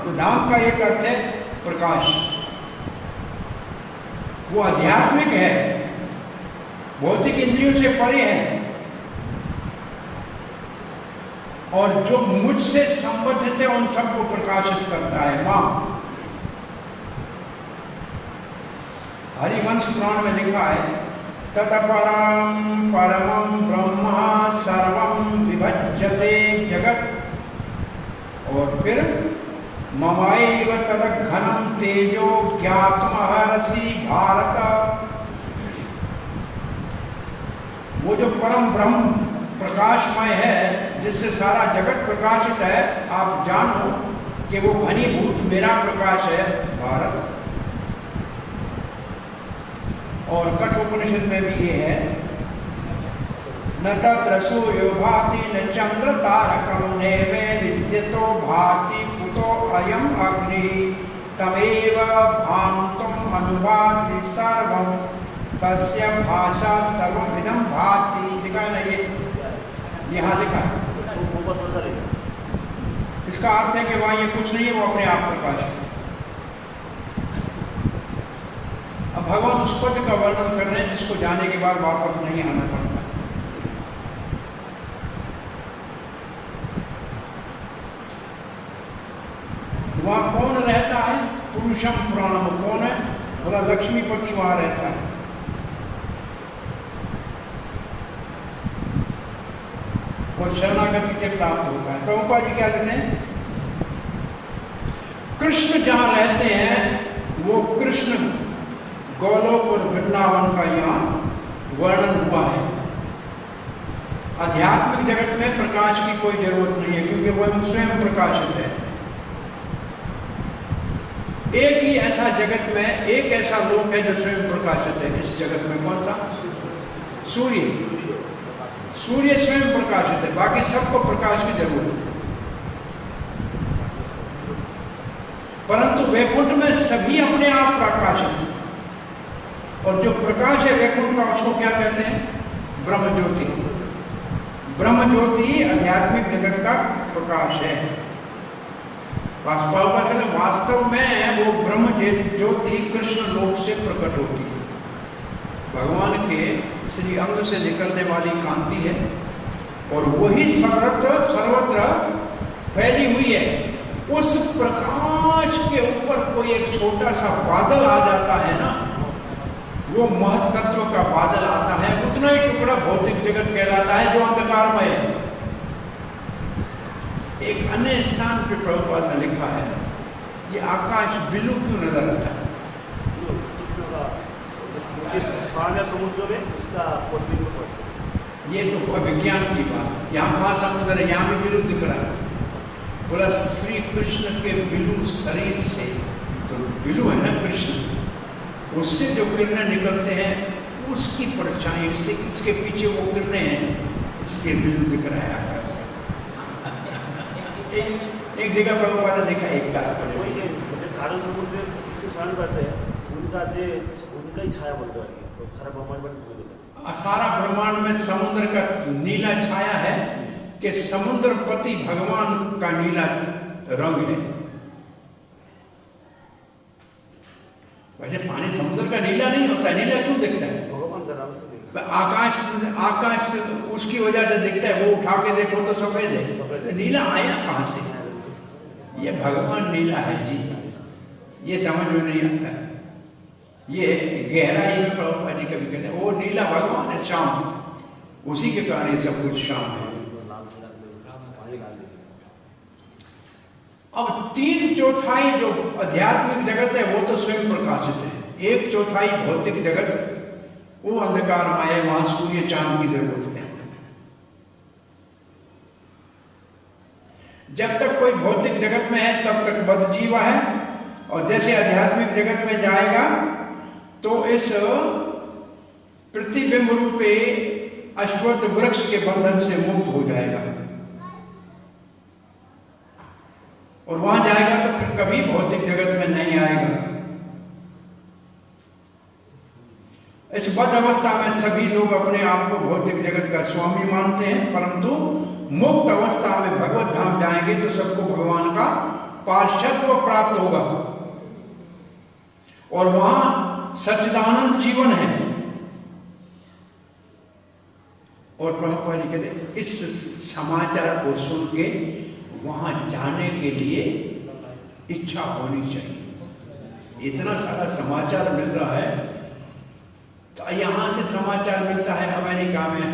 Speaker 1: तो धाम का एक अर्थ है प्रकाश, वो आध्यात्मिक है, भौतिक इंद्रियों से परे है, और जो मुझसे संबंधित है उन सबको प्रकाशित करता है। मां हरिवंश पुराण में लिखा है, ततपरम परमं ब्रह्म सर्वं विभज्यते जगत, और फिर ममैव तदघनं तेजो ज्ञातुमर्हसि भारत। वो जो परम ब्रह्म प्रकाशमय है, जिससे सारा जगत प्रकाशित है, आप जानो कि वो घनीभूत मेरा प्रकाश है भारत। और कठोपनिषद में भी ये है, न तत्र सूर्यो भाति न चंद्र तारकं नैवे विद्यतो भाति कुतो अयम अग्नि तमेव भान्तुम अनुभाति सर्वं तस्य भाषा सर्वविदं भाति। लिखा है ना, ये यहाँ लिखा है, इसका अर्थ है कि वहाँ ये कुछ नहीं है, वो अपने आप प्रकाशित है। अब भगवान उस पद का वर्णन कर रहे हैं जिसको जाने के बाद वापस नहीं आना पड़ता। वहां कौन रहता है, पुरुषम पुराणम, कौन है, बोला लक्ष्मीपति वहां रहता है। और शरणागति से प्राप्त होता है। प्रभुपाद जी क्या कहते हैं, कृष्ण जहां रहते हैं वो कृष्ण गोलोक और वृंदावन का यहाँ वर्णन हुआ है। आध्यात्मिक जगत में प्रकाश की कोई जरूरत नहीं है, क्योंकि वह स्वयं प्रकाशित है। एक ही ऐसा जगत में एक ऐसा लोक है जो स्वयं प्रकाशित है इस जगत में। कौन सा? सूर्य। सूर्य स्वयं प्रकाशित है, बाकी सबको प्रकाश की जरूरत है। परंतु वैकुंठ में सभी अपने आप प्रकाशित है, और जो प्रकाश है वैकुंठ का उसको क्या कहते हैं? ब्रह्म ज्योति। ब्रह्म ज्योति आध्यात्मिक जगत का प्रकाश है। वास्तव में वो ब्रह्म ज्योति कृष्ण लोक से प्रकट होती है। भगवान के श्री अंग से निकलने वाली कांति है, और वही सर्वत्र फैली हुई है। उस प्रकाश के ऊपर कोई एक छोटा सा बादल आ जाता है ना, वो महत्त्व का बादल आता है, उतना ही टुकड़ा भौतिक जगत कहलाता है जो अंधकारमय है। एक अन्य स्थान पे प्रभुपाद ने लिखा है, ये आकाश बिलू क्यों नजर आता है?
Speaker 2: समुद्र में उसका
Speaker 1: ये तो विज्ञान की बात है। यहाँ कहाँ समुद्र है? यहाँ भी बिलू दिख रहा है। बोला श्री कृष्ण के बिलू शरीर से, तो बिलू है ना कृष्ण, उससे जो किरणें निकलते हैं उसकी परछाई से, इसके पीछे वो किरणें हैं, इसलिए बिलू दिख रहा है आकाश। एक जगह प्रभुपाद ने लिखा एक
Speaker 2: कारण समुद्र इसको स्मरण करते हैं, उनका ही छाया बोलते हैं। सारा ब्रह्मांड में,
Speaker 1: सारा ब्रह्मांड में समुद्र का नीला छाया है कि समुद्रपति भगवान का नीला रंग है। वैसे पानी समुद्र का नीला नहीं होता, नीला क्यों दिखता है?
Speaker 2: भगवान का नाम से
Speaker 1: आकाश उसकी वजह से दिखता है। वो उठा के देखो तो सफेद है, तो नीला आया कहाँ से? ये भगवान नीला है जी, ये समझ में नहीं आता है। ये गहराई में प्रभुपाद जी कभी कहते हैं वो नीला भगवान है, श्याम, उसी के कारण ये सब कुछ श्याम है। अब 3/4 जो आध्यात्मिक जगत है वो तो स्वयं प्रकाशित है। 1/4 भौतिक जगत वो अंधकारमय है, वहां सूर्य चांद की जरूरत है। जब तक कोई भौतिक जगत में है तब तक बद्धजीवा है, और जैसे आध्यात्मिक जगत में जाएगा तो इस प्रतिबिंब रूपे अश्वत्थ वृक्ष के बंधन से मुक्त हो जाएगा, और वहां जाएगा तो फिर कभी भौतिक जगत में नहीं आएगा। इस बद्ध अवस्था में सभी लोग अपने आप को भौतिक जगत का स्वामी मानते हैं, परंतु मुक्त अवस्था में भगवत धाम जाएंगे तो सबको भगवान का पार्षदत्व प्राप्त होगा, और वहां सच्चिदानंद जीवन है। और प्रभुपाद जी कहते इस समाचार को सुन के वहां जाने के लिए इच्छा होनी चाहिए। इतना सारा समाचार मिल रहा है, तो यहां से समाचार मिलता है अमेरिका में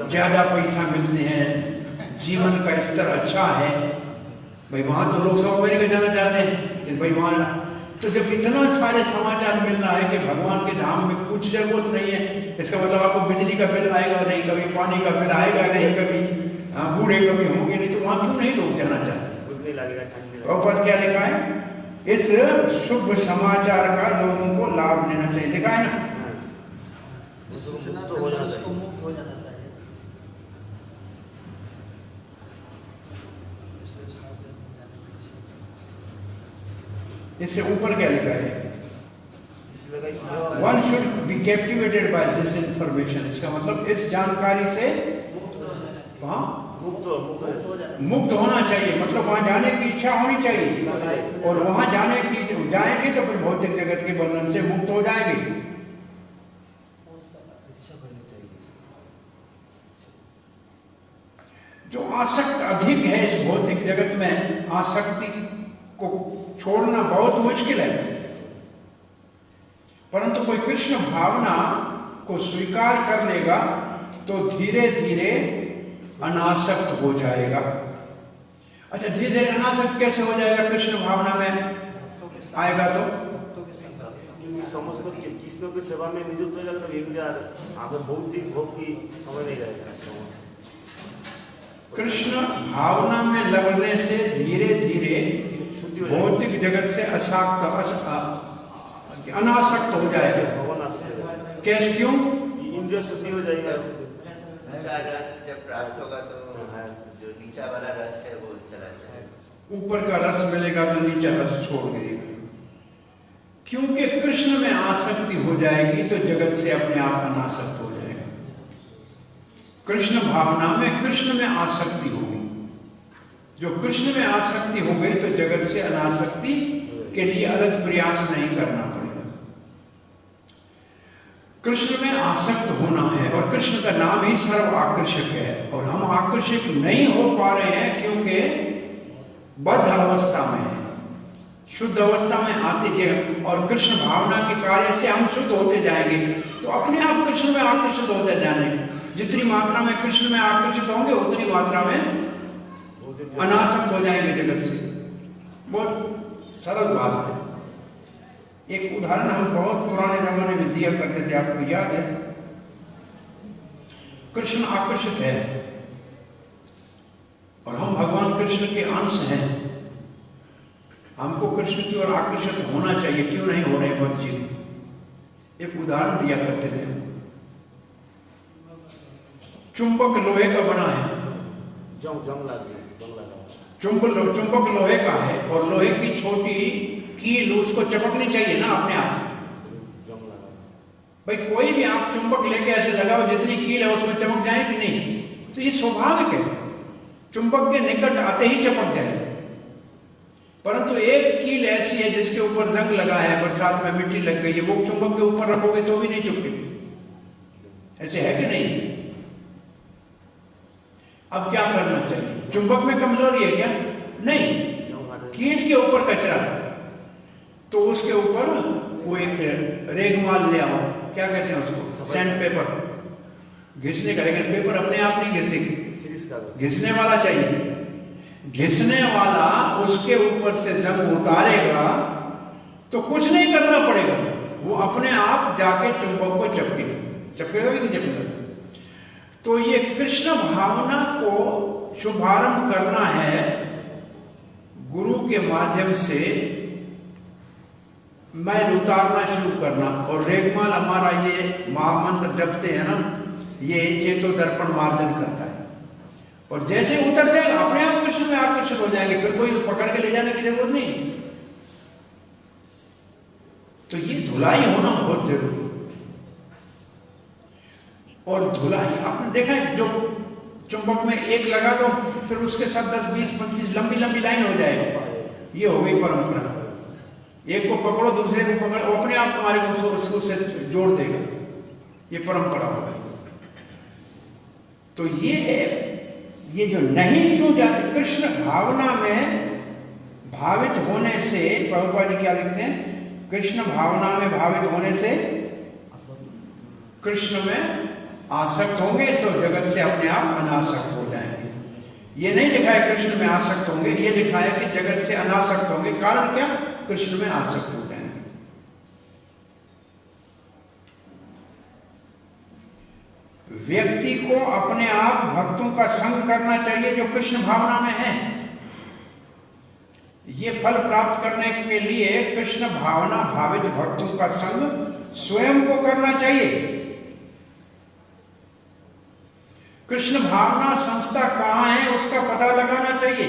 Speaker 1: ज्यादा पैसा मिलते हैं, जीवन का स्तर अच्छा है, भाई वहां तो लोग सब अमेरिका जाना चाहते हैं कि भाई वहां। तो जब इतना सारे समाचार मिल रहा है कि भगवान के धाम में कुछ जरूरत नहीं है, इसका मतलब आपको बिजली का बिल आएगा नहीं, कभी पानी का बिल आएगा नहीं, कभी बूढ़े कभी होंगे नहीं, तो वहां क्यों नहीं लोग जाना चाहते? प्रभुपाद क्या लिखा है? इस शुभ समाचार का लोगों को लाभ लेना चाहिए, लिखा है ना।
Speaker 3: उसको मुक्त हो जाना चाहिए।
Speaker 1: इससे ऊपर क्या लिखा है? One should be captivated by this information। इसका मतलब इस जानकारी से मुक्त होना चाहिए, मतलब वहां जाने की इच्छा होनी चाहिए, और वहां जाएंगे तो फिर भौतिक जगत के बंधन से मुक्त हो जाएंगे। जो आसक्त अधिक है इस भौतिक जगत में, आसक्ति को छोड़ना बहुत मुश्किल है, परंतु कोई कृष्ण भावना को स्वीकार कर लेगा तो धीरे धीरे अनासक्त हो जाएगा। अच्छा, धीरे धीरे अनासक्त कैसे हो जाएगा कृष्ण भावना में? आएगा तो
Speaker 3: भक्तों के संग
Speaker 2: समस्त कृष्ण की सेवा में नियुक्त हो जाएगा तो ये आपको भौतिक भोग की समय नहीं रहेगा।
Speaker 1: कृष्ण भावना में लगने से धीरे धीरे
Speaker 2: शुद्धि हो जाएगी,
Speaker 1: भौतिक जगत से अनासक्त हो जाएगा।
Speaker 2: भगवान आपसे
Speaker 1: कैसे, क्यों?
Speaker 2: इंद्रिय शुद्धि हो जाएगा।
Speaker 4: ऊंचा रस जब प्राप्त होगा तो जो नीचा वाला रस है वो चला जाएगा।
Speaker 1: ऊपर का रस मिलेगा तो नीचा रस छोड़ देगा, क्योंकि कृष्ण में आसक्ति हो जाएगी तो जगत से अपने आप अनासक्त हो जाएगा। कृष्ण भावना में कृष्ण में आसक्ति होगी, जो कृष्ण में आसक्ति हो गई तो जगत से अनासक्ति के लिए अलग प्रयास नहीं करना पड़ेगा। कृष्ण में आसक्त होना है और कृष्ण का नाम ही सर्व आकर्षक है, और हम आकर्षित नहीं हो पा रहे हैं क्योंकि बद्ध अवस्था में है। शुद्ध अवस्था में आते जाए और कृष्ण भावना के कार्य से हम शुद्ध होते जाएंगे तो अपने आप कृष्ण में आकर्षित होते जाने। जितनी मात्रा में कृष्ण में आकर्षित होंगे उतनी मात्रा में अनासक्त हो जाएंगे जगत से। बहुत सरल बात है। एक उदाहरण हम बहुत पुराने जमाने में दिया करते थे, आपको याद है? कृष्ण आकर्षित है और हम भगवान कृष्ण के अंश हैं, हमको कृष्ण की ओर आकर्षित होना चाहिए, क्यों नहीं हो रहे मत जी? एक उदाहरण दिया करते थे। चुंबक लोहे का बना है, चुंबक लोहे का है और लोहे की छोटी कील उसको चमकनी चाहिए ना अपने आप। भाई कोई भी आप चुंबक लेके ऐसे लगाओ, जितनी कील है उसमें चमक जाए कि नहीं? तो ये स्वाभाविक है, चुंबक के निकट आते ही चमक जाए। परंतु एक कील ऐसी है जिसके ऊपर जंग लगा है, बरसात में मिट्टी लग गई है, वो चुंबक के ऊपर रखोगे तो भी नहीं चुपकेगी। ऐसे है कि नहीं? अब क्या करना चाहिए? चुंबक में कमजोरी है क्या? नहीं, कील के ऊपर कचरा है तो उसके ऊपर वो एक रेगमाल ले आओ, क्या कहते हैं उसको, सैंड पेपर, घिसने का। लेकिन पेपर अपने आप नहीं घिसेगी, घिसने वाला चाहिए। घिसने वाला उसके ऊपर से जंग उतारेगा तो कुछ नहीं करना पड़ेगा, वो अपने आप जाके चुंबक को चपकेगा कि नहीं चपकेगा? तो ये कृष्ण भावना को शुभारंभ करना है गुरु के माध्यम से, मैल उतारना शुरू करना। और रेगमाल हमारा ये महामंत्र जपते हैं ना, ये चेतो दर्पण मार्जन करता है, और जैसे उतर जाएगा अपने आप कृष्ण में आकर्षित हो जाएंगे, फिर कोई पकड़ के ले जाने की जरूरत नहीं। तो ये धुलाई होना बहुत जरूरी। और धुलाई आपने देखा है, जो चुंबक में एक लगा दो फिर उसके साथ 10, 20, 25 लंबी लंबी लाइन हो जाएगी। ये हो गई परंपरा। एक को पकड़ो दूसरे को पकड़ो, अपने आप तुम्हारे को उससे जोड़ देगा, ये परंपरा हो गई। तो ये जो नहीं क्यों जाते, कृष्ण भावना में भावित होने से, प्रभुपाद जी क्या लिखते हैं, कृष्ण भावना में भावित होने से कृष्ण में आसक्त होंगे तो जगत से अपने आप अनासक्त हो जाएंगे। ये नहीं लिखा है कृष्ण में आसक्त होंगे, ये लिखा है कि जगत से अनासक्त होंगे। कारण क्या? कृष्ण में आसक्त हो जाएंगे। व्यक्ति को अपने आप भक्तों का संग करना चाहिए जो कृष्ण भावना में है। ये फल प्राप्त करने के लिए कृष्ण भावना भावित भक्तों का संग स्वयं को करना चाहिए। कृष्ण भावना संस्था कहां है उसका पता लगाना चाहिए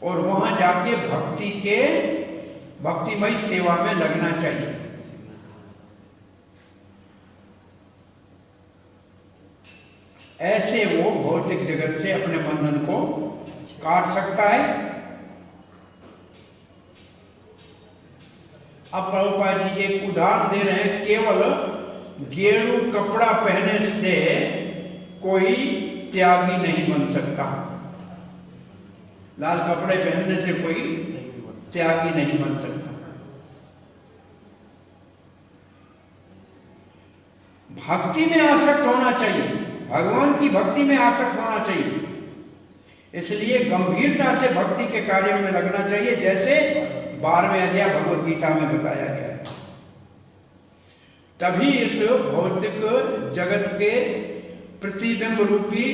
Speaker 1: और वहां जाके भक्तिमय सेवा में लगना चाहिए। ऐसे वो भौतिक जगत से अपने बंधन को काट सकता है। अब प्रभुपाद जी एक उदाहरण दे रहे हैं, केवल गेरू कपड़ा पहने से कोई त्यागी नहीं बन सकता। लाल कपड़े पहनने से कोई त्यागी नहीं बन सकता। भक्ति में आसक्त होना चाहिए, भगवान की भक्ति में आसक्त होना चाहिए। इसलिए गंभीरता से भक्ति के कार्यों में लगना चाहिए, जैसे 12वें अध्याय भगवद गीता में बताया गया। तभी इस भौतिक जगत के प्रतिबिंब रूपी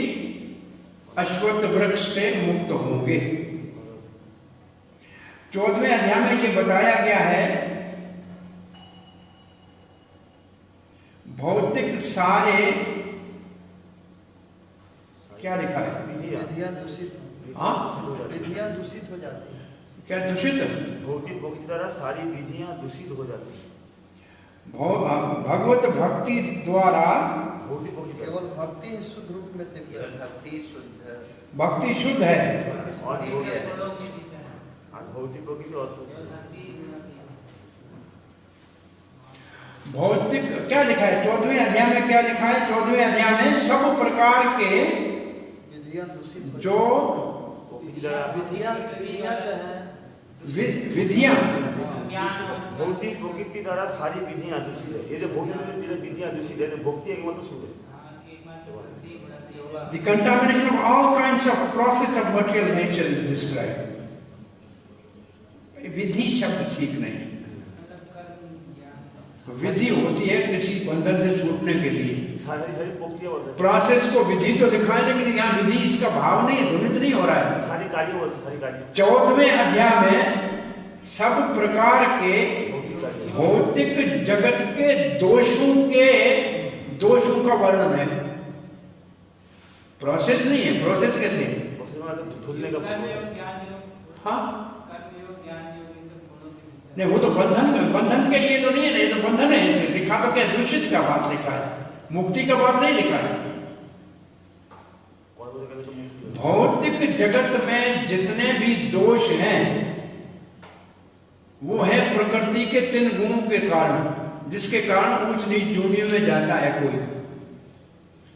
Speaker 1: अश्वत्थ वृक्ष से मुक्त होंगे। 14वें अध्याय में यह बताया गया है, भौतिक सारे क्या लिखा है?
Speaker 3: विधियां दूषित,
Speaker 1: हाँ,
Speaker 3: विधियां दूषित हो जाती है।
Speaker 1: क्या दूषित?
Speaker 2: भौतिक भक्ति द्वारा सारी विधियां दूषित हो जाती है।
Speaker 1: भगवत भक्ति द्वारा
Speaker 2: भौतिक भक्ति
Speaker 3: केवल भक्ति ही शुद्ध रूप में दिव्य
Speaker 4: केवल
Speaker 3: है।
Speaker 4: भक्ति शुद्ध
Speaker 1: है।
Speaker 2: और
Speaker 4: दिव्य है।
Speaker 2: भौतिक भक्ति तो अशुद्ध है।
Speaker 1: भौतिक क्या लिखा है 14वें अध्याय में? क्या लिखा है 14वें अध्याय में? सब प्रकार के
Speaker 3: विधियां दूषित हो
Speaker 1: जो
Speaker 3: विधियां जो है
Speaker 1: विधियां
Speaker 2: भौतिक भक्ति द्वारा सारी विधियां दूषित है। ये जो भौतिक विधियां दूषित है, तो भक्ति एक मतलब शुद्ध है।
Speaker 1: The contamination of all kinds of process of material nature is described. विधि शब्द ठीक नहीं। विधि होती है किसी बंधन से छूटने के लिए। प्रोसेस को विधि तो दिखाए, लेकिन यहाँ विधि इसका भाव नहीं है, ध्वनित नहीं हो रहा है।
Speaker 2: सारी कार्य
Speaker 1: 14वें अध्याय में सब प्रकार के भौतिक जगत के दोषों का वर्णन है। प्रोसेस नहीं है। प्रोसेस कैसे?
Speaker 2: धुलने का,
Speaker 1: हाँ नहीं, वो तो बंधन के लिए तो नहीं है। नहीं तो बंधन है। इसे लिखा तो क्या दूषित का बात लिखा है, मुक्ति का बात नहीं लिखा है। भौतिक जगत में जितने भी दोष हैं वो है प्रकृति के 3 गुणों के कारण, जिसके कारण ऊंच नीच जोनियों में जाता है कोई।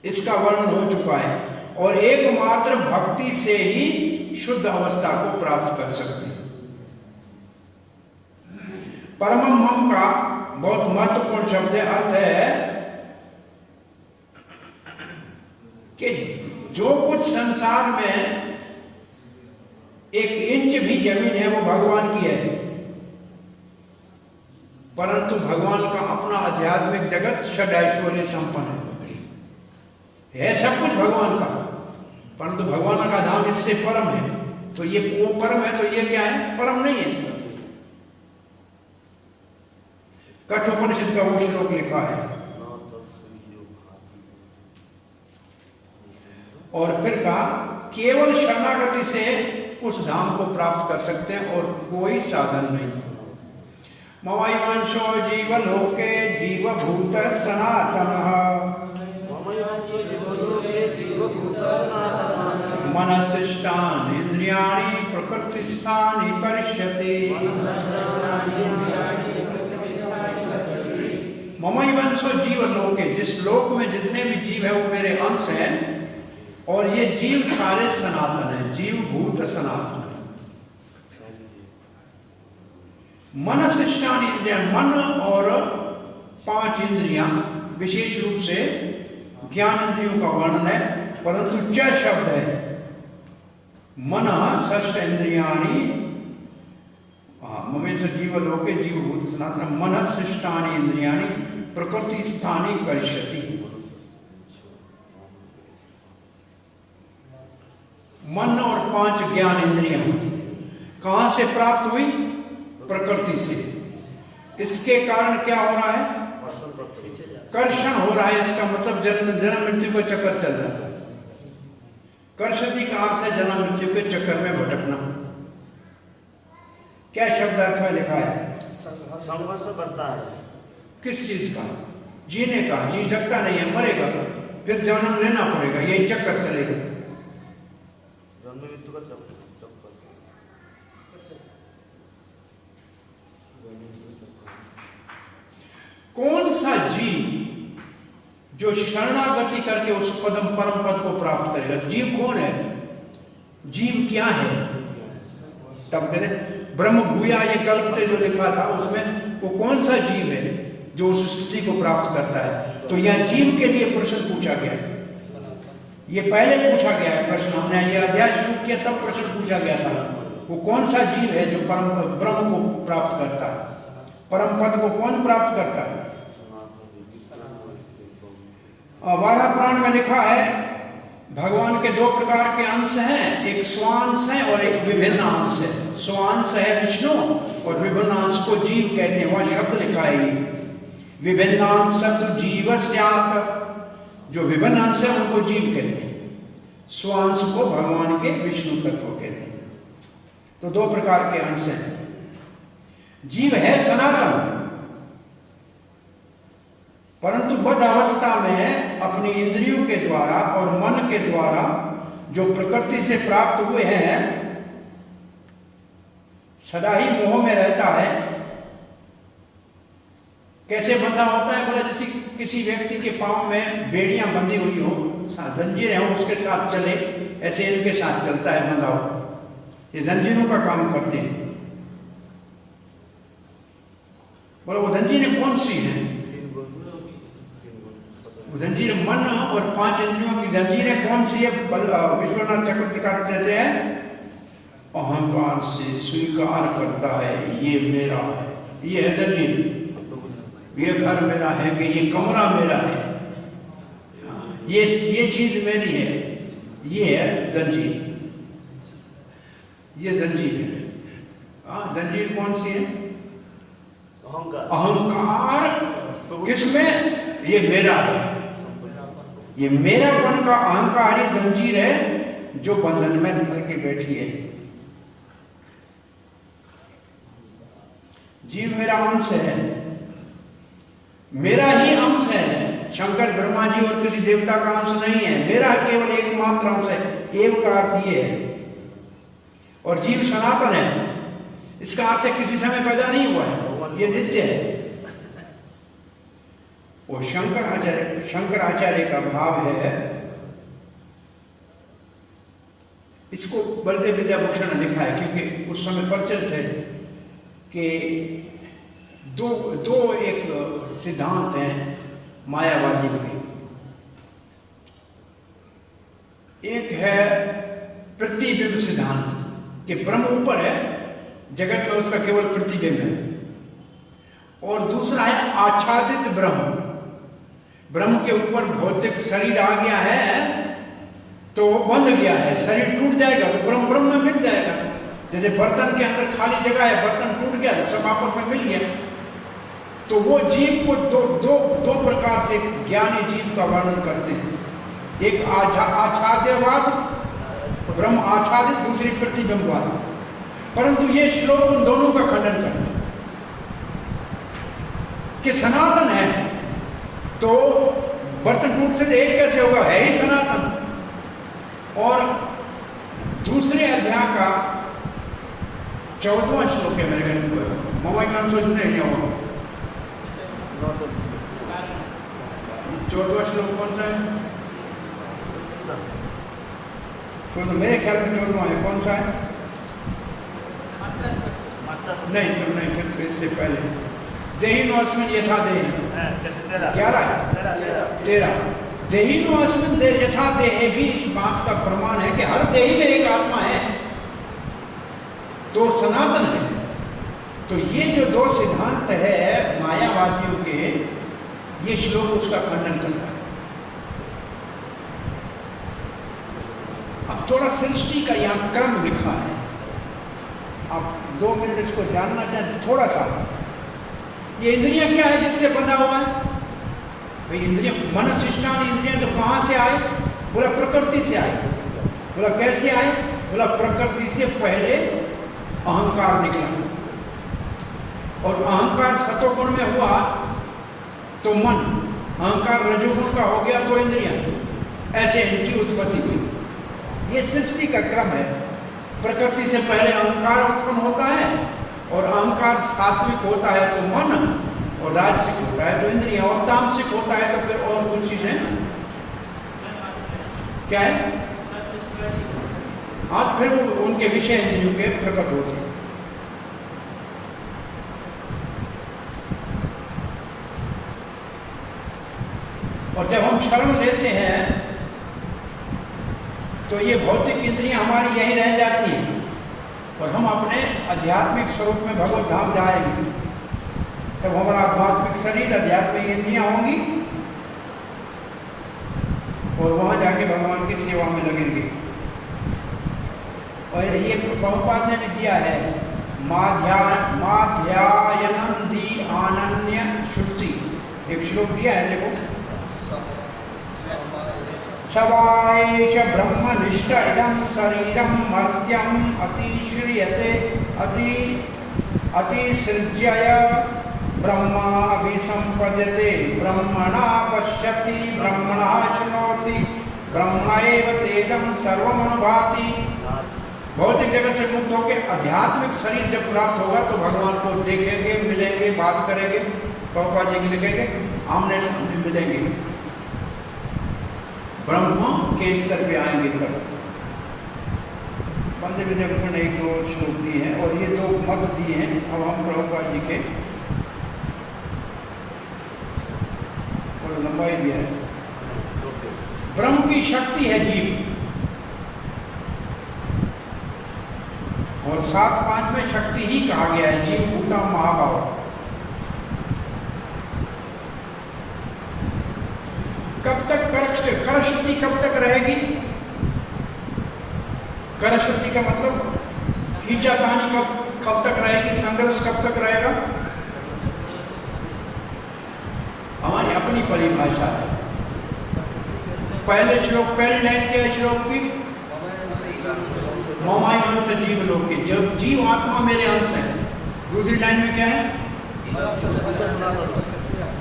Speaker 1: इसका वर्णन हो चुका है। और एकमात्र भक्ति से ही शुद्ध अवस्था को प्राप्त कर सकते हैं। परमम मम का बहुत महत्वपूर्ण शब्द है, अर्थ है कि जो कुछ संसार में 1 इंच भी जमीन है वो भगवान की है, परंतु भगवान का अपना आध्यात्मिक जगत षड ऐश्वर्य संपन्न है सब कुछ भगवान का, परंतु भगवान का धाम इससे परम है। तो ये वो परम है, तो ये क्या है? परम नहीं है। कठोपनिषद का वो श्लोक लिखा है। और फिर कहा केवल शरणागति से उस धाम को प्राप्त कर सकते हैं और कोई साधन नहीं। ममैवांशो जीवलोके जीवभूत सनातनः मनसिष्टानि इंद्रियाणि प्रकृतिस्थानि करिष्यति। ममैवांशो जीवलोके, जिस लोक में जितने भी जीव है वो मेरे अंश हैं, और ये जीव सारे सनातन है, जीव भूत सनातन है। मनसिष्टानि इंद्रियां, मन और 5 इंद्रियां, विशेष रूप से ज्ञान इंद्रियों का वर्णन है, परंतु च शब्द है। मन षष्ठ इंद्रियाणि, ममेश जीवलोके जीवभूत सनातन मन शिष्टानि इंद्रियाणि प्रकृति स्थानी करिष्यति। मन और 5 ज्ञान इंद्रियां कहां से प्राप्त हुई? प्रकृति से। इसके कारण क्या हो रहा है? कर्षण हो रहा है। इसका मतलब जन्म मृत्यु का चक्कर चल रहा है। कर्षति का अर्थ है जन्म मृत्यु के चक्कर में भटकना। क्या शब्द अर्थ में लिखा है?
Speaker 2: संघर्ष करता है।
Speaker 1: किस चीज का? जीने का। जी सकता नहीं है, मरेगा, फिर जन्म लेना पड़ेगा, यही चक्कर चलेगा।
Speaker 2: जन्म मृत्यु का चक्कर।
Speaker 1: कौन सा जीव जो शरणागति करके उस परम पद को प्राप्त करेगा? जीव कौन है? जीव क्या है? तब कहते ब्रह्म भूया ये कल्पते जो लिखा था उसमें, वो कौन सा जीव है जो उस स्थिति को प्राप्त करता है? तो यह जीव के लिए प्रश्न पूछा गया है। ये पहले पूछा गया है प्रश्न, हमने ये अध्याय शुरू किया तब प्रश्न पूछा गया था, वो कौन सा जीव है जो परम ब्रह्म को प्राप्त करता है, परम पद को कौन प्राप्त करता है? 12 पुराण में लिखा है भगवान के 2 प्रकार के अंश हैं, एक स्वांश है और एक विभिन्न अंश है। स्वांश है विष्णु और विभिन्न अंश को जीव कहते हैं, वह शब्द लिखा है ये विभिन्न अंश तो जीव स्यात्, जो विभिन्न अंश है उनको जीव कहते हैं, स्वांश को भगवान के विष्णु तत्व कहते हैं। तो 2 प्रकार के अंश हैं। जीव है सनातन, परंतु बद्ध अवस्था में अपनी इंद्रियों के द्वारा और मन के द्वारा जो प्रकृति से प्राप्त हुए हैं सदा ही मोह में रहता है। कैसे बंधा होता है? बोला जैसे किसी व्यक्ति के पांव में बेड़ियां बंधी हुई हो, जंजीरें हो, उसके साथ चले, ऐसे इनके साथ चलता है बंधा हो, ये जंजीरों का काम करते हैं। बोला वो जंजीरें कौन सी हैं? जंजीर मन और 5 इंद्रियों की जंजीरें कौन सी है? विश्वनाथ चक्रवर्ती का कहते हैं अहंकार से स्वीकार करता है ये मेरा है, ये है जंजीर, ये घर मेरा है कि ये कमरा मेरा है, ये चीज मेरी है, ये है जंजीर, ये जंजीर है। जंजीर कौन सी है? अहंकार किसमें? ये मेरा है, ये मेरापन का अहंकार ही जंजीर है जो बंधन में निकल के बैठी है। जीव मेरा अंश है, मेरा ही अंश है। शंकर ब्रह्मा जी और किसी देवता का अंश नहीं है, मेरा केवल एकमात्र अंश है। एव का अर्थ ये है। और जीव सनातन है, इसका अर्थ है किसी समय पैदा नहीं हुआ है, ये नित्य है। वो शंकराचार्य का भाव है, इसको बलदेव विद्याभूषण ने लिखा है, क्योंकि उस समय प्रचलित है कि दो एक सिद्धांत हैं मायावादियों के। एक है प्रतिबिंब सिद्धांत कि ब्रह्म ऊपर है, जगत में उसका केवल प्रतिबिंब है। और दूसरा है आच्छादित ब्रह्म, ब्रह्म के ऊपर भौतिक शरीर आ गया है तो बंध गया है, शरीर टूट जाएगा तो ब्रह्म में मिल जाएगा। जैसे बर्तन के अंदर खाली जगह है, बर्तन टूट गया तो सब आपस में मिल गया। तो वो जीव को दो प्रकार से ज्ञानी जीव का वर्णन करते हैं। एक आच्छाद्यवाद, ब्रह्म आच्छादित, दूसरी प्रतिबिंबवाद। परंतु ये श्लोक उन दोनों का खंडन करता है कि सनातन है तो बर्तन टूट से एक कैसे होगा, है ही सनातन। और दूसरे अध्याय का 14वां श्लोक है मेरे मोबाइल सोचने नहीं होगा। 14वां श्लोक कौन सा है? 14, मेरे ख्याल में 14वां है। कौन सा है? नहीं तो नहीं, फिर तो इससे पहले देहिनो अस्मिन् यथा देहि 11 है, 13 देहिनो अस्मिन् यथा देहि भी इस बात का प्रमाण है कि हर देही में एक आत्मा है तो सनातन है। तो ये जो दो सिद्धांत है मायावादियों के, ये श्लोक उसका खंडन करता है। अब थोड़ा सृष्टि का यहाँ क्रम लिखा है, आप 2 मिनट इसको जानना चाहें थोड़ा सा। ये इंद्रियां क्या है जिससे बंधा हुआ है? भाई इंद्रियां, मनशिष्टान इंद्रियां तो कहाँ से आए? बोला प्रकृति से आए। बोला कैसे आए? बोला प्रकृति से पहले अहंकार निकला, और अहंकार सतोगुण में हुआ तो मन, अहंकार रजोगुण का हो गया तो इंद्रियां, ऐसे इनकी उत्पत्ति हुई। ये सृष्टि का क्रम है। प्रकृति से पहले अहंकार उत्पन्न होता है, और अहंकार सात्विक होता है तो मन, और राजसिक होता है तो इंद्रियां, और तामसिक होता है तो फिर और कुछ चीजें क्या है, हाँ, फिर उनके विषय इंद्रियों के प्रकट होते हैं। और जब हम शरण लेते हैं तो ये भौतिक इंद्रियां हमारी यही रह जाती हैं और हम अपने आध्यात्मिक स्वरूप में भगवत धाम जाएंगे। तब हमारा आध्यात्मिक शरीर, आध्यात्मिक इंद्रियां होंगी और वहां जाके भगवान की सेवा में लगेंगे। और ये प्रभुपाद ने भी दिया है, माध्यायनंदी आनन्य श्रुति, एक श्लोक दिया है, देखो। सवाएश ब्रह्मनिष्ठ इदं शरीरं मर्त्यं अतिश्रियते अतिसृज्य ब्रह्मा अभिसंपद्यते ब्रह्मणा पश्यति ब्रह्मणा शृणोति ब्रह्म एव तेदं सर्वमनुभाति। भौतिक जगत से मुक्त होकर आध्यात्मिक शरीर जब प्राप्त होगा तो भगवान को देखेंगे, मिलेंगे, बात करेंगे, प्रभुपाद जी की लिखेंगे, आमने सामने मिलेंगे, ब्रह्म के स्तर पे आएंगे। तब पंडित विद्याभूषण ने 1-2 श्लोक दिए हैं और ये 2 मत दिए हैं। अब हम प्रभुपाद जी के और लंबाई दिया है। ब्रह्म की शक्ति है जीव और 7-5 में शक्ति ही कहा गया है, जीव भूता महाभाव। कब तक कर शक्ति कब तक रहेगी? कर शक्ति का मतलब खींचातानी कब तक रहेगी? संघर्ष कब तक रहेगा? हमारी अपनी परिभाषा है। पहले श्लोक, पहली लाइन क्या है श्लोक की? ममाय अंश जीव लोक के, जब जीव आत्मा मेरे अंश है। दूसरी लाइन में क्या है?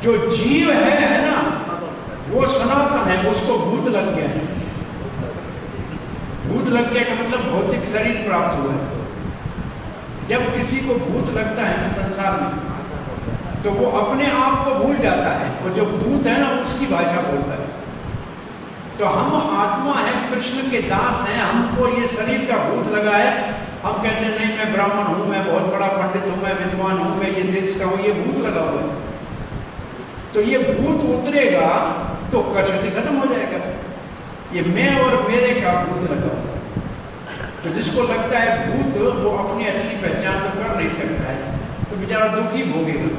Speaker 1: जो जीव है ना, वो सनातन है, उसको भूत लग गया है। भूत लग गया का मतलब भौतिक शरीर प्राप्त हुआ है। जब किसी को भूत लगता है ना संसार में, तो वो अपने आप को भूल जाता है और जो भूत है ना उसकी भाषा बोलता है। तो हम आत्मा है, कृष्ण के दास हैं, हमको ये शरीर का भूत लगा है। हम कहते हैं नहीं मैं ब्राह्मण हूँ, मैं बहुत बड़ा पंडित हूँ, मैं विद्वान हूँ, मैं ये देश का हूँ, ये भूत लगा हुआ है। तो ये भूत उतरेगा तो कर्षति खत्म हो जाएगा। ये मैं और मेरे का भूत लगा हुआ। तो जिसको लगता है भूत, वो अपनी असली पहचान तो कर नहीं सकता है, तो बेचारा दुख ही भोगेगा।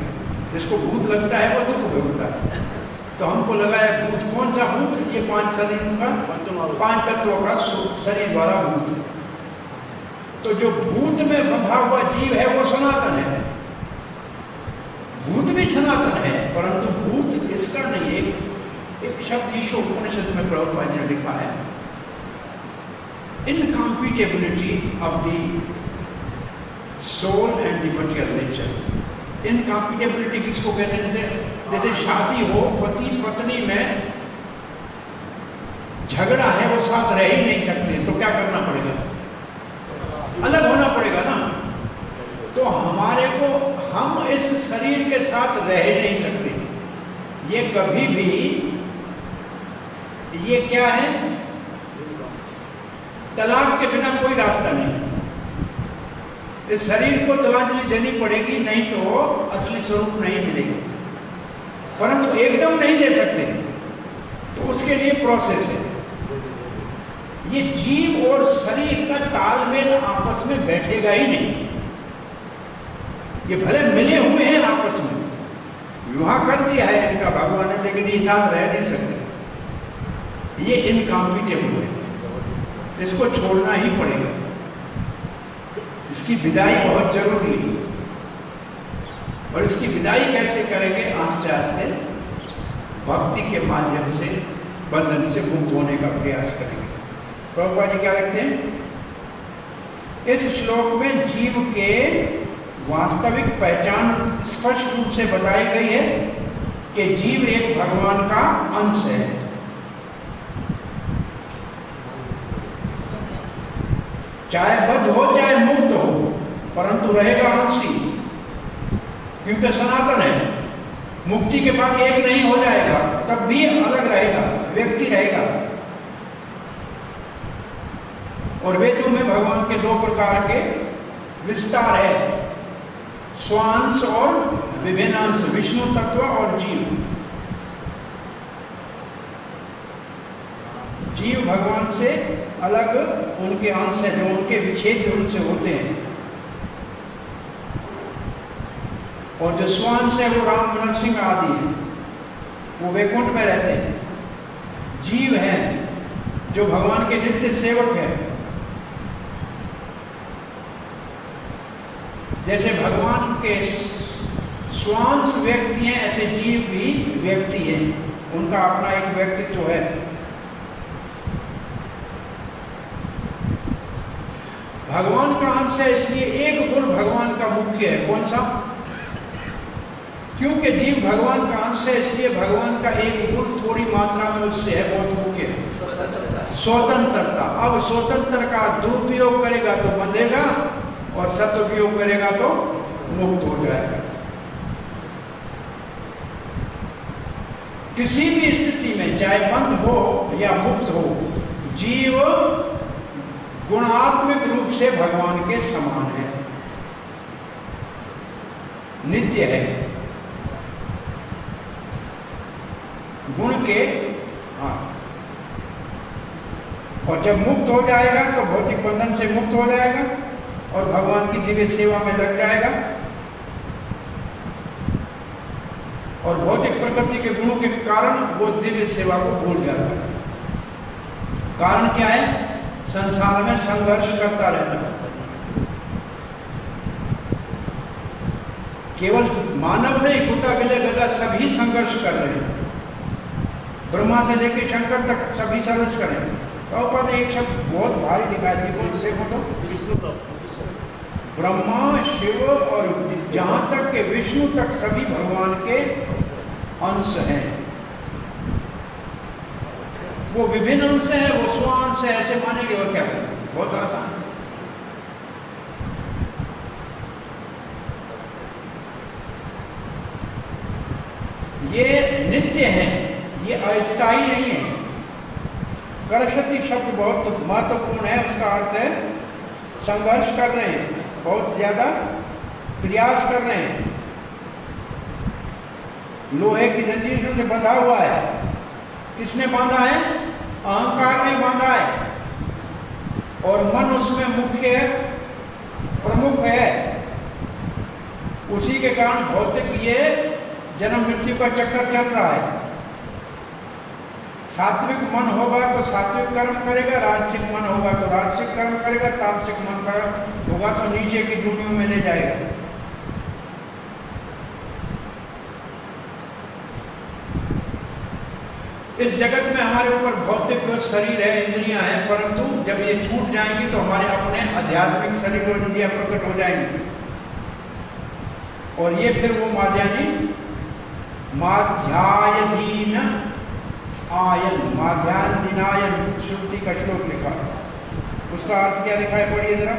Speaker 1: जिसको भूत लगता है वो दुख भोगता है। तो हमको लगा है भूत, कौन सा भूत? ये 5 शरीरों का, 5 तत्वों का शरीर वाला भूत है। तो जो भूत में बंधा हुआ जीव है वो सनातन है। भूत भी सनातन है, परंतु भूत इसका नहीं है। एक शब्द ईशो उपनिषद में प्रभुपाद जी ने लिखा है, incompatibility of the soul and the material nature. Incompatibility किसको कहते हैं? जैसे शादी हो, पति पत्नी में झगड़ा है, वो साथ रह ही नहीं सकते, तो क्या करना पड़ेगा? अलग होना पड़ेगा ना। तो हमारे को, हम इस शरीर के साथ रह नहीं सकते। ये कभी भी, ये क्या है? तलाक के बिना कोई रास्ता नहीं। इस शरीर को तलांजलि देनी पड़ेगी, नहीं तो असली स्वरूप नहीं मिलेगा। परंतु एकदम नहीं दे सकते, तो उसके लिए प्रोसेस है। ये जीव और शरीर का तालमेल आपस में बैठेगा ही नहीं। ये भले मिले हुए हैं आपस में, विवाह कर दिया है इनका भगवान ने, लेकिन ये साथ रह नहीं सकते। ये इनकॉम्पिटेबल है, इसको छोड़ना ही पड़ेगा। इसकी विदाई बहुत जरूरी है। और इसकी विदाई कैसे करेंगे? आस्ते आस्ते भक्ति के माध्यम से बंधन से मुक्त होने का प्रयास करेंगे। प्रभुपाद जी क्या लिखते हैं इस श्लोक में? जीव के वास्तविक पहचान स्पष्ट रूप से बताई गई है कि जीव एक भगवान का अंश है। चाहे बद्ध हो चाहे मुक्त हो, परंतु रहेगा अंशी, क्योंकि सनातन है। मुक्ति के बाद एक नहीं हो जाएगा, तब भी अलग रहेगा, व्यक्ति रहेगा। और वेदों में भगवान के 2 प्रकार के विस्तार है, स्वांश और विभिन्नांश, विष्णु तत्व और जीव। जीव भगवान से अलग उनके अंश है, जो उनके विच्छेद उनसे होते हैं। और जो स्वांश है वो राम नरसिंह आदि है, वो वैकुंठ में रहते हैं। जीव है जो भगवान के नित्य सेवक है। जैसे भगवान के स्वांश व्यक्ति हैं, ऐसे जीव भी व्यक्ति हैं, उनका अपना एक व्यक्तित्व है। भगवान का अंश है, इसलिए एक गुण भगवान का मुख्य है। कौन सा? क्योंकि जीव भगवान का अंश है, इसलिए भगवान का एक गुण थोड़ी मात्रा में उससे है, बहुत मुख्य है, स्वतंत्रता। अब स्वतंत्र का दुरुपयोग करेगा तो बंधेगा और सदुपयोग करेगा तो मुक्त हो जाएगा। किसी भी स्थिति में चाहे बंध हो या मुक्त हो, जीव गुणात्मक रूप से भगवान के समान है, नित्य है। गुण के और जब मुक्त हो जाएगा तो भौतिक बंधन से मुक्त हो जाएगा और भगवान की दिव्य सेवा में लग जाएगा। और भौतिक प्रकृति के गुणों के कारण वो दिव्य सेवा को भूल जाता है। कारण क्या है? संसार में संघर्ष करता रहता है। केवल मानव नहीं, कुत्ता बिल्ली गधा सभी संघर्ष कर रहे हैं। ब्रह्मा से लेकर शंकर तक सभी संघर्ष कर रहे हैं। तो पता एक शब्द बहुत भारी दिखाई देखो तो ब्रह्मा, शिव और यहाँ तक के विष्णु तक सभी भगवान के अंश हैं। वो विभिन्न अंश है, वो स्वांश है, ऐसे मानेंगे और क्या करें? बहुत आसान। ये नित्य है, ये अस्थायी नहीं है। करशति शब्द बहुत महत्वपूर्ण है। उसका अर्थ है संघर्ष कर रहे हैं, बहुत ज्यादा प्रयास कर रहे हैं। लोहे की जंजीरों से बंधा हुआ है। किसने बांधा है? अहंकार ने बांधा है। और मन उसमें मुख्य प्रमुख है। उसी के कारण भौतिक ये जन्म मृत्यु का चक्कर चल रहा है। सात्विक मन होगा तो सात्विक कर्म करेगा, राजसिक मन होगा तो राजसिक कर्म करेगा, तामसिक मन कर्म होगा तो नीचे की दुनिया में ले जाएगा। इस जगत में हमारे ऊपर भौतिक शरीर है, इंद्रियां हैं, परंतु जब ये छूट जाएंगी तो हमारे अपने आध्यात्मिक शरीर और इंद्रियां प्रकट हो जाएंगी। और ये फिर वो माध्यायदीन आयन, माध्यान दिनायन श्रुति का श्लोक लिखा। उसका अर्थ क्या लिखा है? पढ़िए जरा।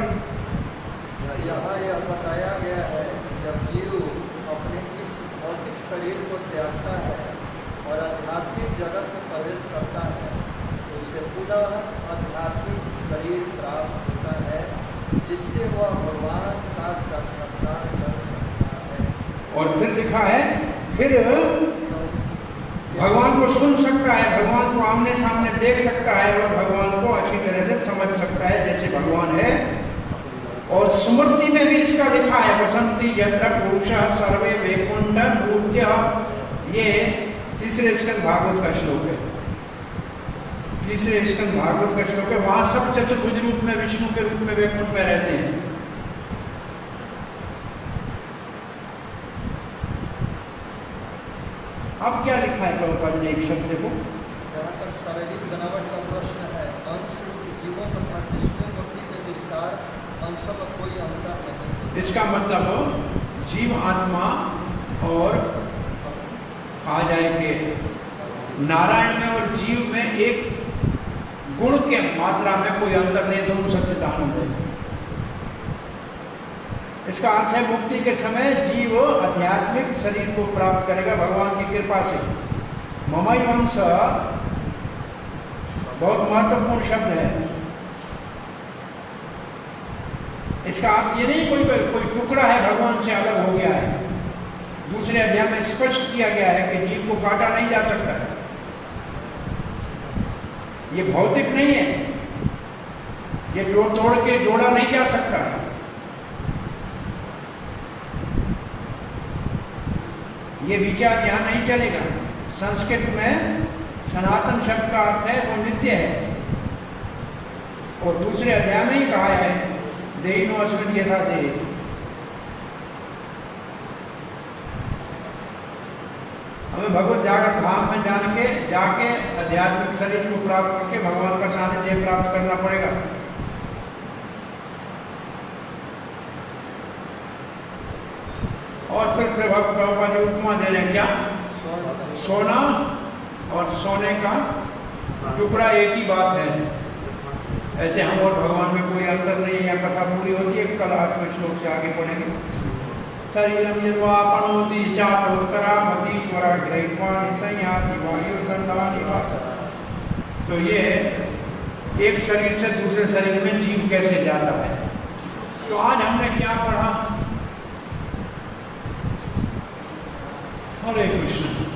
Speaker 3: यहाँ यह बताया गया है कि जब जीव अपने इस भौतिक शरीर को त्यागता है और आध्यात्मिक जगत में प्रवेश करता है तो उसे पुनः आध्यात्मिक शरीर प्राप्त होता है, जिससे वह भगवान का साक्षात्कार कर सकता है। और
Speaker 1: फिर लिखा है, फिर भगवान को सुन सकता है, भगवान को आमने सामने देख सकता है और भगवान को अच्छी तरह से समझ सकता है जैसे भगवान है। और स्मृति में भी इसका लिखा है, वसंती यत्र पुरुषः सर्वे वैकुंठं मूर्त्य। ये तीसरे स्कंद भागवत का श्लोक है। तीसरे स्कंद भागवत का श्लोक है। वहां सब चतुर्भुज रूप में विष्णु के रूप में वैकुंठ में रहते हैं। अब क्या लिखा है प्रभुपाद ने? एक शब्द को
Speaker 3: जहाँ तक शारीरिक बनावट का प्रश्न है, अंश जीवों तथा विष्णु भक्ति के विस्तार अंश में कोई अंतर नहीं।
Speaker 1: इसका मतलब जीव आत्मा और कहा जाए कि नारायण में और जीव में एक गुण के मात्रा में कोई अंतर नहीं, दोनों सच्चिदानंद है। इसका अर्थ है मुक्ति के समय जीव आध्यात्मिक शरीर को प्राप्त करेगा भगवान की कृपा से। ममई वंश बहुत महत्वपूर्ण शब्द है। इसका अर्थ ये नहीं कोई टुकड़ा है भगवान से अलग हो गया है। दूसरे अध्याय में स्पष्ट किया गया है कि जीव को काटा नहीं जा सकता है। ये भौतिक नहीं है, ये तोड़ के जोड़ा नहीं जा सकता। ये विचार यहाँ नहीं चलेगा। संस्कृत में सनातन शब्द का अर्थ है वो नित्य है, और दूसरे अध्याय में ही कहा है देहिनो अस्मिन् यथा देहि। हमें भगवत जागृत धाम में जाके आध्यात्मिक शरीर को प्राप्त करके भगवान का सानिध्य प्राप्त करना पड़ेगा। और फिर प्रभुपाद जी उपमा दे रहे हैं क्या? सोना और सोने का टुकड़ा एक ही बात है। ऐसे हम और भगवान में कोई अंतर नहीं है। यहाँ कथा पूरी होती है, कल 8वें श्लोक से आगे पढ़ेंगे। शरीरम निर्वापनोति चापोत्करामतीश्वरा ग्रहीत्वानि संयाति वायुर्गन्धानि वास। तो ये एक शरीर से दूसरे शरीर में जीव कैसे जाता है। तो आज हमने क्या पढ़ा? हरे कृष्ण।